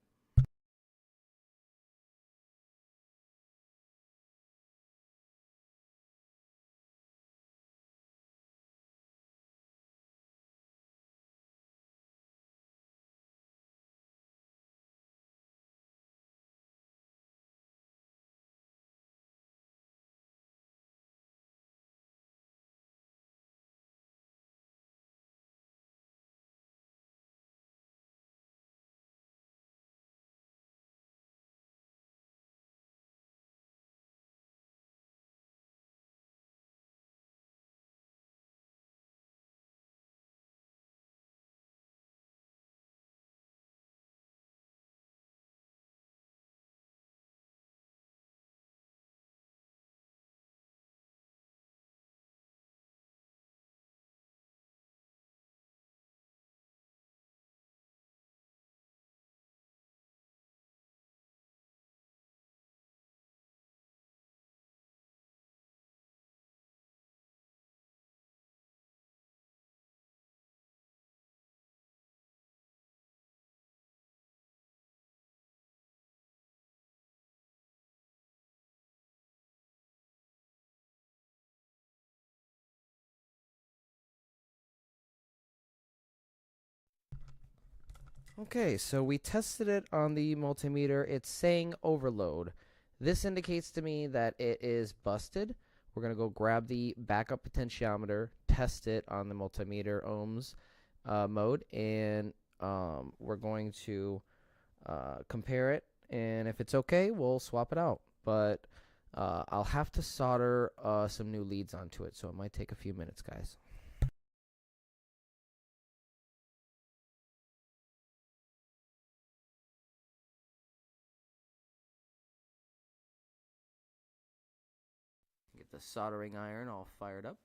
Okay, so we tested it on the multimeter. It's saying overload. This indicates to me that it is busted. We're going to go grab the backup potentiometer, test it on the multimeter ohms mode, and we're going to compare it. And if it's okay, we'll swap it out. But I'll have to solder some new leads onto it, so it might take a few minutes, guys. Get the soldering iron all fired up.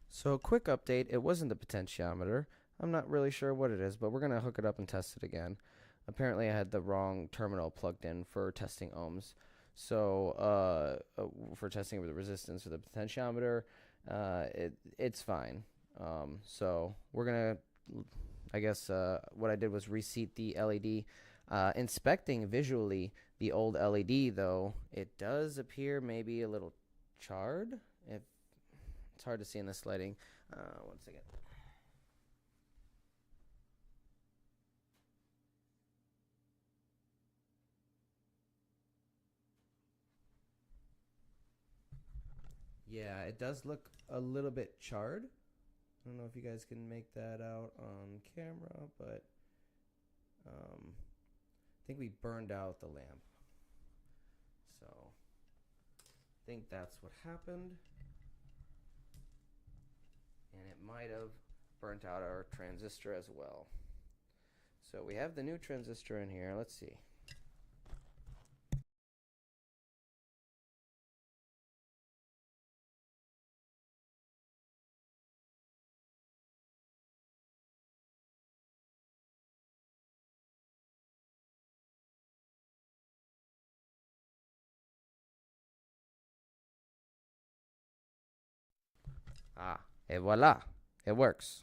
So quick update, it wasn't the potentiometer. I'm not really sure what it is, but we're going to hook it up and test it again. Apparently I had the wrong terminal plugged in for testing ohms. So for testing the resistance of the potentiometer, it's fine. So we're going to, I guess what I did was reseat the LED. Inspecting visually the old LED, though, it does appear maybe a little charred. It's hard to see in this lighting. One second. Yeah, it does look a little bit charred. I don't know if you guys can make that out on camera, but I think we burned out the lamp. So I think that's what happened. And it might have burnt out our transistor as well. So we have the new transistor in here. Let's see. Ah, et voila. It works.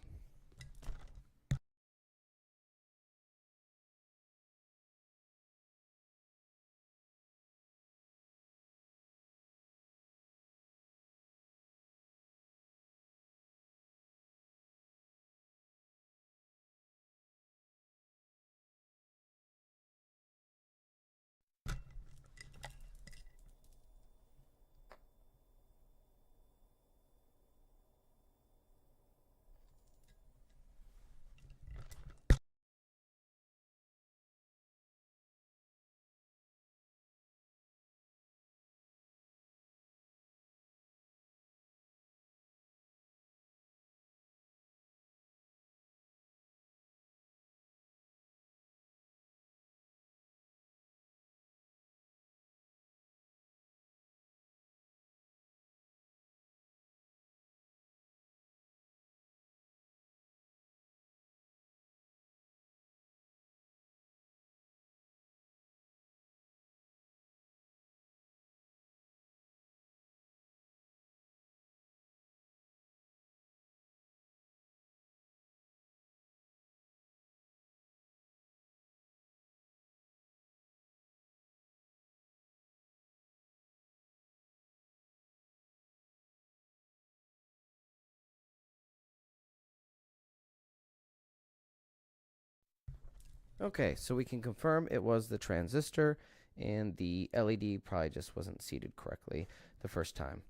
Okay, so we can confirm it was the transistor, and the LED probably just wasn't seated correctly the first time.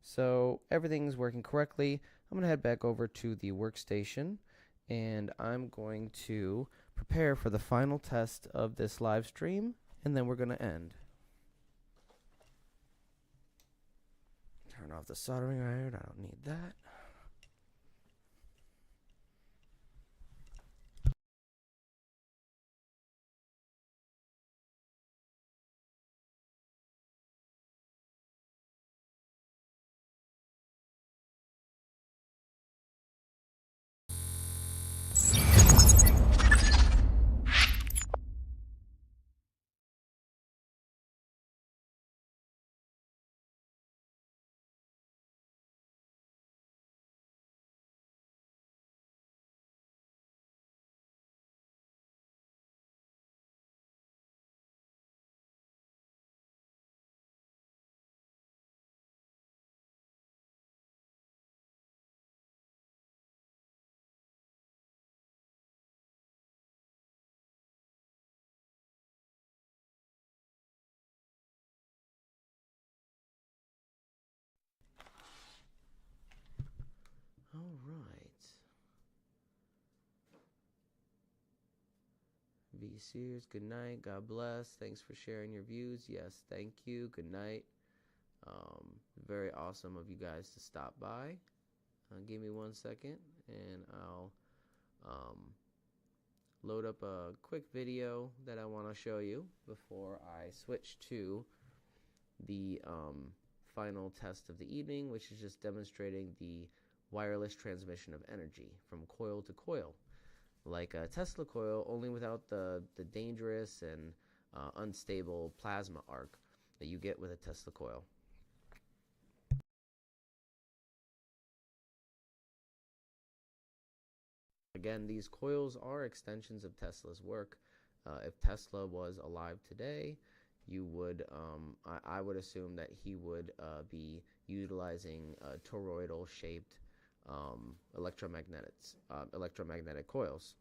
So everything's working correctly. I'm going to head back over to the workstation, and I'm going to prepare for the final test of this live stream, and then we're going to end. Turn off the soldering iron. I don't need that. All right. V Sears, good night. God bless. Thanks for sharing your views. Yes, thank you. Good night. Very awesome of you guys to stop by. Give me 1 second, and I'll load up a quick video that I want to show you before I switch to the final test of the evening, which is just demonstrating the wireless transmission of energy from coil to coil, like a Tesla coil, only without the dangerous and unstable plasma arc that you get with a Tesla coil. Again, these coils are extensions of Tesla's work. If Tesla was alive today, you would, I would assume that he would be utilizing toroidal-shaped electromagnetic coils.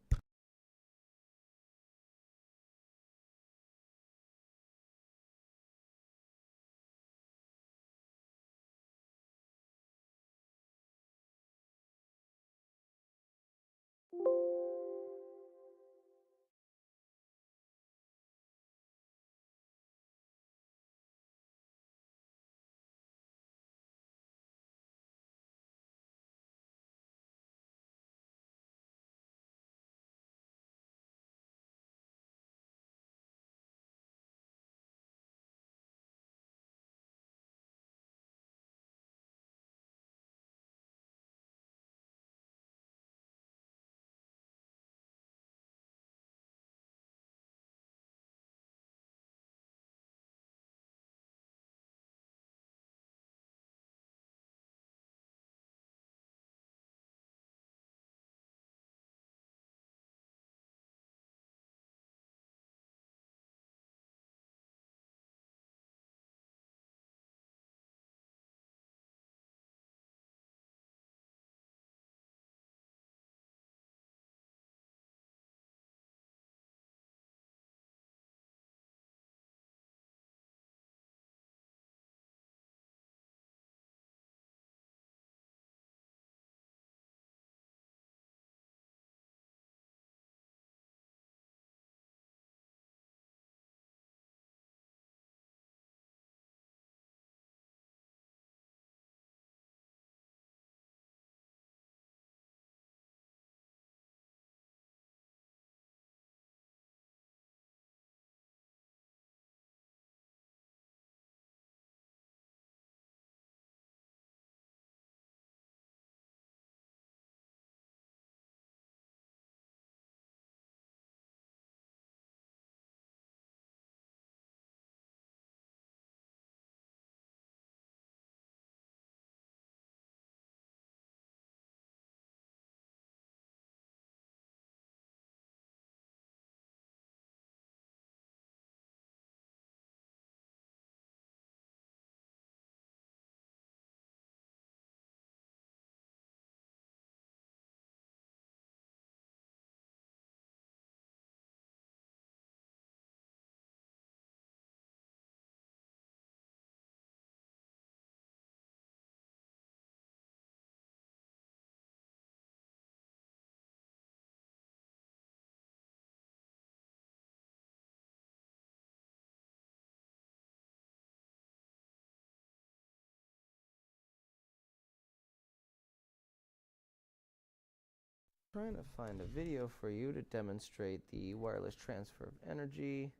Trying to find a video for you to demonstrate the wireless transfer of energy.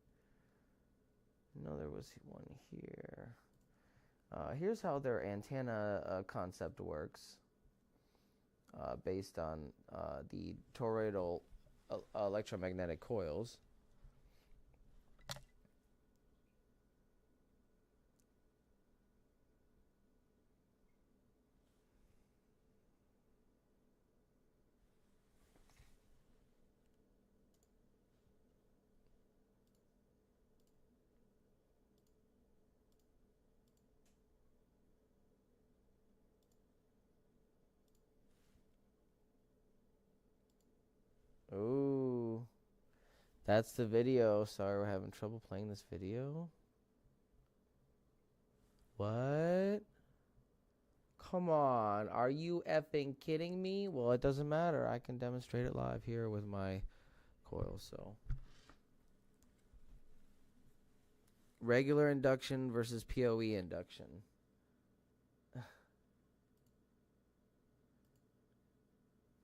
I know there was one here. Here's how their antenna concept works, based on the toroidal electromagnetic coils. Ooh, that's the video. Sorry, we're having trouble playing this video. What? Come on, are you effing kidding me? Well, it doesn't matter. I can demonstrate it live here with my coil. So, regular induction versus PoE induction.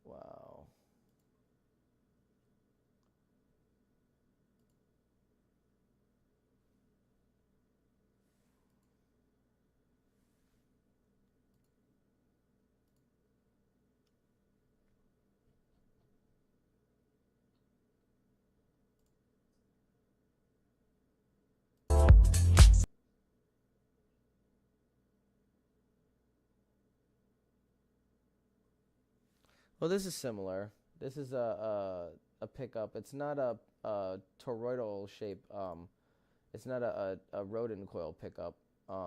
Wow. Well, this is similar. This is a pickup. It's not a toroidal shape. It's not a rodin coil pickup.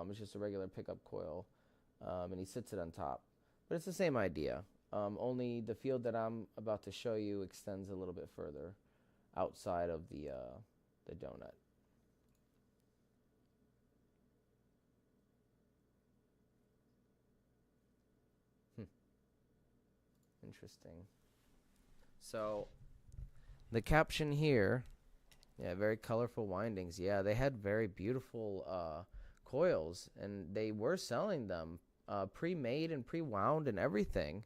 It's just a regular pickup coil, and he sits it on top. But it's the same idea. Only the field that I'm about to show you extends a little bit further outside of the donut. Interesting. So the caption here, yeah, very colorful windings. Yeah, they had very beautiful coils, and they were selling them pre-made and pre-wound and everything.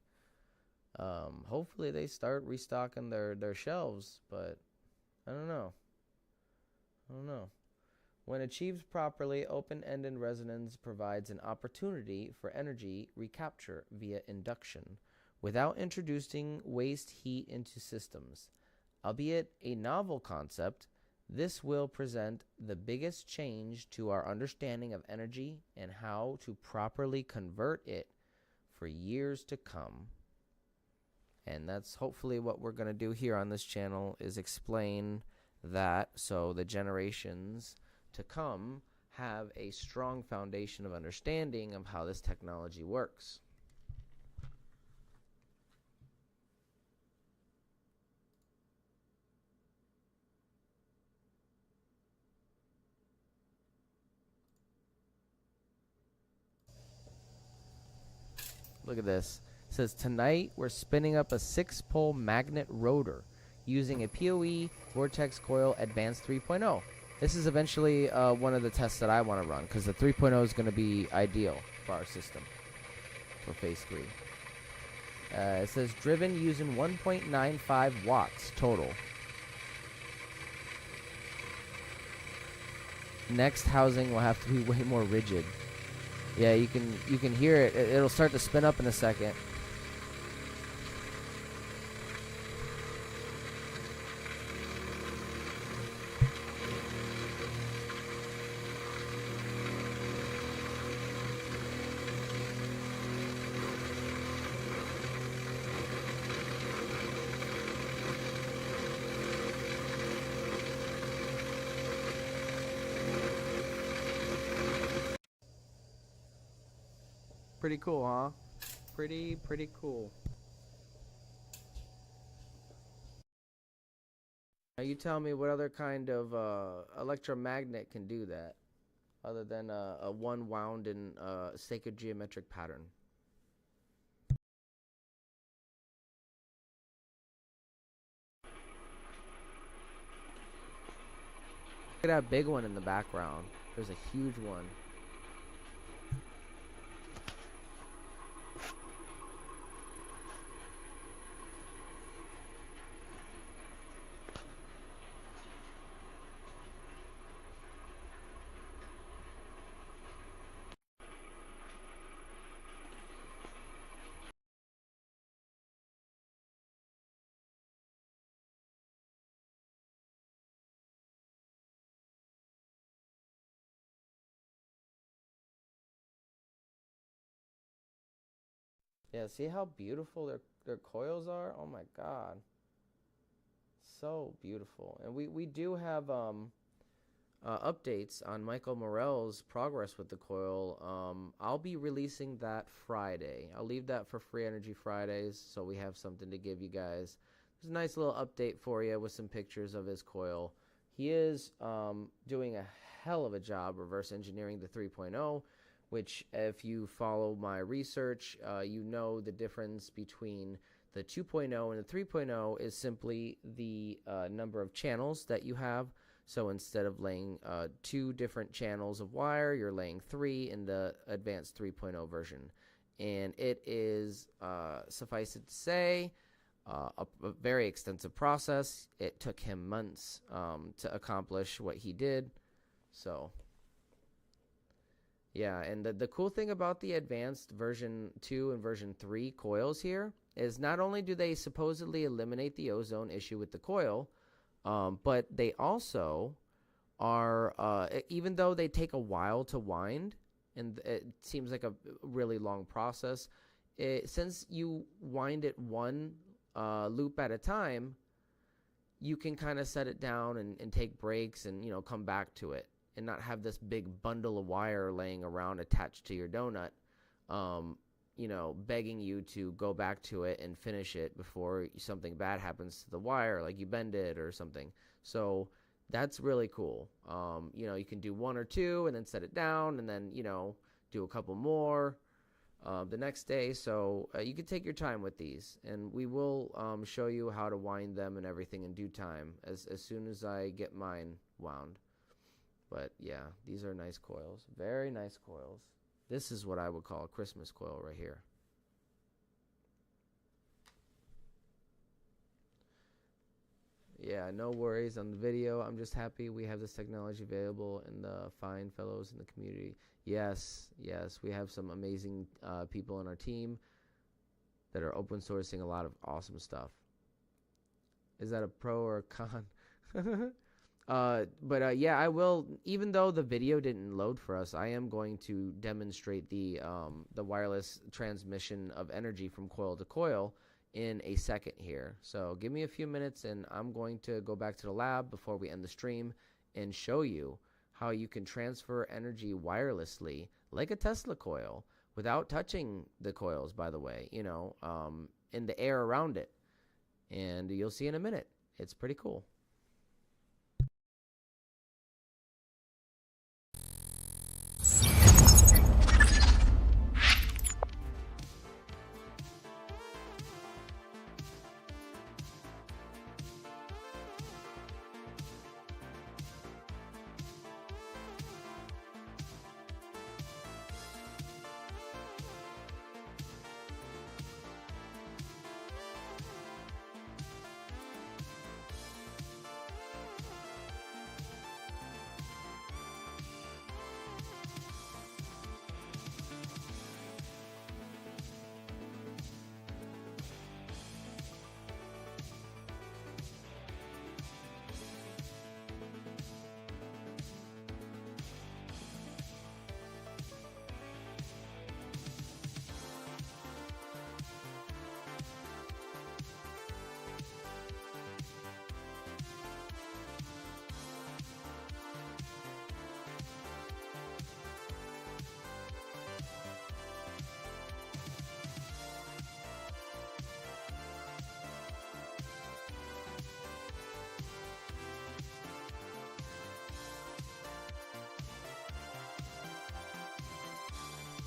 Hopefully they start restocking their shelves, but I don't know. When achieved properly, open-ended resonance provides an opportunity for energy recapture via induction without introducing waste heat into systems. Albeit a novel concept, this will present the biggest change to our understanding of energy and how to properly convert it for years to come. And that's hopefully what we're going to do here on this channel, is explain that so the generations to come have a strong foundation of understanding of how this technology works. Look at this. It says, tonight we're spinning up a 6-pole magnet rotor using a PoE Vortex Coil Advanced 3.0. This is eventually one of the tests that I want to run, because the 3.0 is going to be ideal for our system for phase 3. It says driven using 1.95 watts total. Next housing will have to be way more rigid. Yeah, you can hear it. It'll start to spin up in a second. Pretty cool, huh? Pretty cool. Now you tell me what other kind of electromagnet can do that, other than a one wound in sacred geometric pattern. Look at that big one in the background. There's a huge one. Yeah, see how beautiful their coils are? Oh my god. So beautiful. And we do have updates on Michael Morell's progress with the coil. I'll be releasing that Friday. I'll leave that for Free Energy Fridays, so we have something to give you guys. There's a nice little update for you with some pictures of his coil. He is doing a hell of a job reverse engineering the 3.0, which, if you follow my research, you know the difference between the 2.0 and the 3.0 is simply the number of channels that you have. So instead of laying 2 different channels of wire, you're laying 3 in the advanced 3.0 version. And it is, suffice it to say, a very extensive process. It took him months to accomplish what he did. So yeah, and the cool thing about the advanced version 2 and version 3 coils here is not only do they supposedly eliminate the ozone issue with the coil, but they also are, even though they take a while to wind, and it seems like a really long process, since you wind it one loop at a time, you can kind of set it down and take breaks and, come back to it and not have this big bundle of wire laying around attached to your donut, begging you to go back to it and finish it before something bad happens to the wire, like you bend it or something. So that's really cool. You can do one or two and then set it down and then, do a couple more the next day. So you can take your time with these, and we will show you how to wind them and everything in due time as soon as I get mine wound. But yeah, these are nice coils, very nice coils. This is what I would call a Christmas coil right here. Yeah, no worries on the video. I'm just happy we have this technology available and the fine fellows in the community. Yes, we have some amazing people on our team that are open sourcing a lot of awesome stuff. Is that a pro or a con? Yeah, I will. Even though the video didn't load for us, I am going to demonstrate the wireless transmission of energy from coil to coil in a second here. So give me a few minutes and I'm going to go back to the lab before we end the stream and show you how you can transfer energy wirelessly like a Tesla coil without touching the coils, by the way, in the air around it. And you'll see in a minute. It's pretty cool.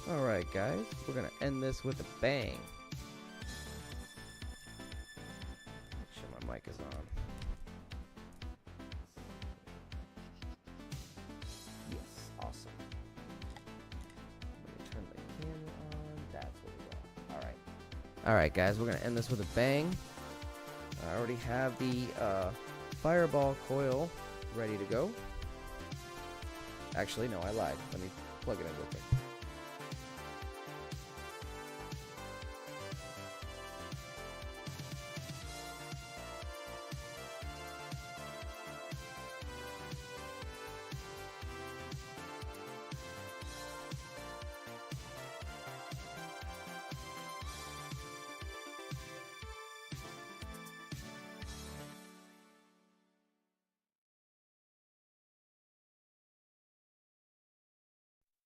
Alright guys, we're going to end this with a bang. Make sure my mic is on. Yes, awesome. Let me turn the camera on. That's what we want. Alright. Alright guys, we're going to end this with a bang. I already have the fireball coil ready to go. Actually, no, I lied. Let me plug it in real quick.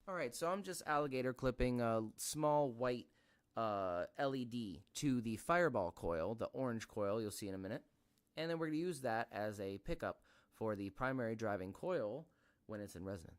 Alright, so I'm just alligator clipping a small white LED to the fireball coil, the orange coil you'll see in a minute. And then we're going to use that as a pickup for the primary driving coil when it's in resonance.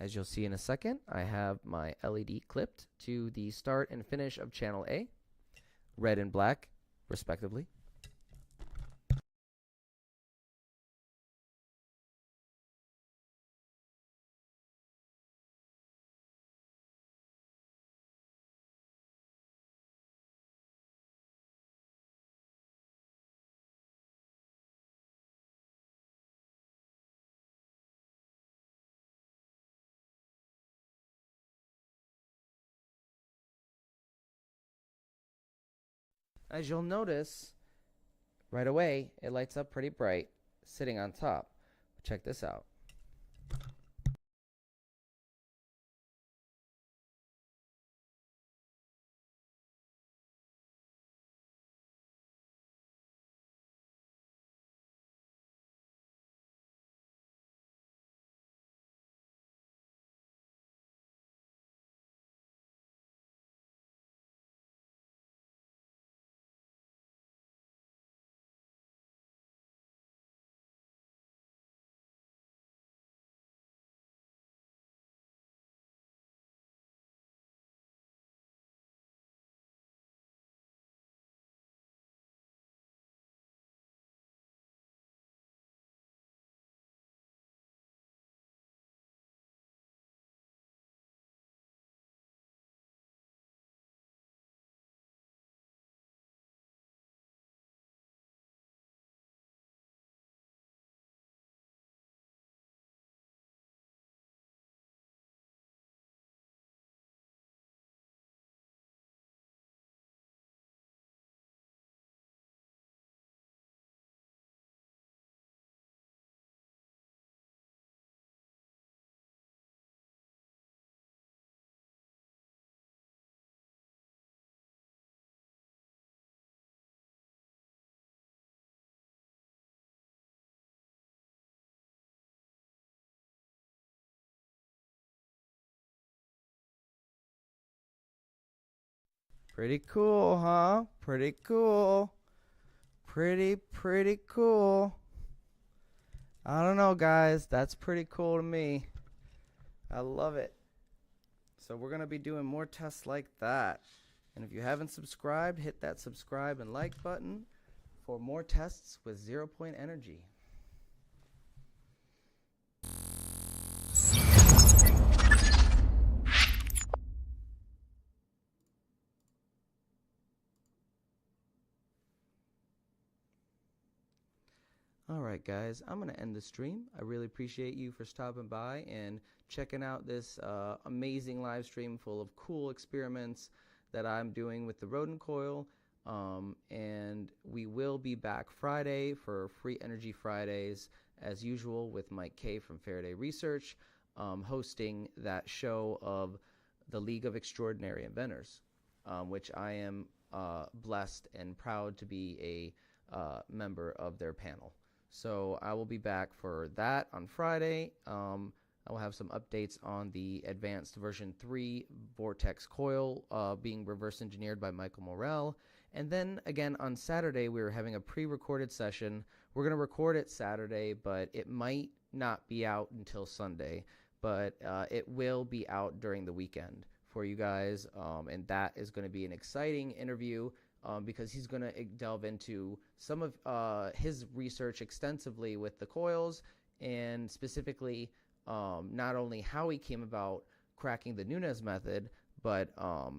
As you'll see in a second, I have my LED clipped to the start and finish of channel A, red and black, respectively. As you'll notice, right away, it lights up pretty bright, sitting on top. Check this out. Pretty cool, huh? Pretty cool. Pretty cool. I don't know, guys. That's pretty cool to me. I love it. So we're going to be doing more tests like that. And if you haven't subscribed, hit that subscribe and like button for more tests with 0 point energy. Alright guys, I'm going to end the stream. I really appreciate you for stopping by and checking out this amazing live stream full of cool experiments that I'm doing with the rodin coil. And we will be back Friday for Free Energy Fridays as usual with Mike K from Faraday Research, hosting that show of the League of Extraordinary Inventors, which I am blessed and proud to be a member of their panel. So I will be back for that on Friday. I will have some updates on the advanced version 3 Vortex coil being reverse engineered by Michael Morell. And then again on Saturday, we were having a pre-recorded session. We're going to record it Saturday, but it might not be out until Sunday. But it will be out during the weekend for you guys. And that is going to be an exciting interview. Because he's going to delve into some of his research extensively with the coils, and specifically not only how he came about cracking the Nunes method, but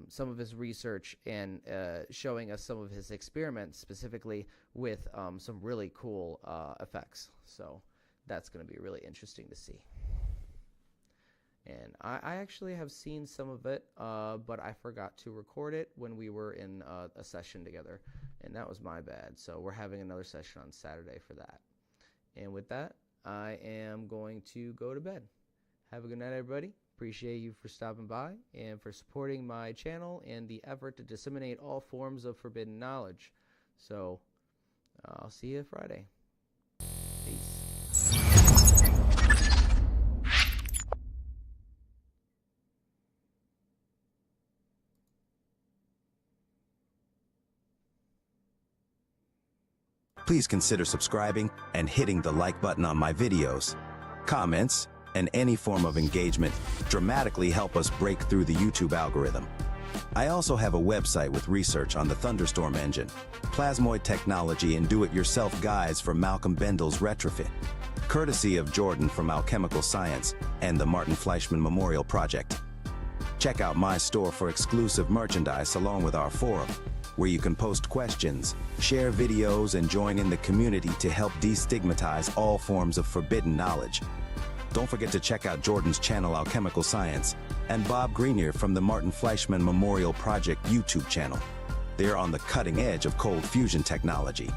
some of his research and showing us some of his experiments specifically with some really cool effects. So that's going to be really interesting to see. And I actually have seen some of it, but I forgot to record it when we were in a session together, and that was my bad. So we're having another session on Saturday for that. And with that, I am going to go to bed. Have a good night, everybody. Appreciate you for stopping by and for supporting my channel and the effort to disseminate all forms of forbidden knowledge. So I'll see you Friday. Peace. Please consider subscribing and hitting the like button on my videos. Comments, and any form of engagement dramatically help us break through the YouTube algorithm. I also have a website with research on the thunderstorm engine, plasmoid technology, and do-it-yourself guides for Malcolm Bendel's retrofit, courtesy of Jordan from Alchemical Science and the Martin Fleischmann Memorial Project. Check out my store for exclusive merchandise along with our forum, where you can post questions, share videos, and join in the community to help destigmatize all forms of forbidden knowledge. Don't forget to check out Jordan's channel Alchemical Science and Bob Greenier from the Martin Fleischmann Memorial Project YouTube channel. They're on the cutting edge of cold fusion technology.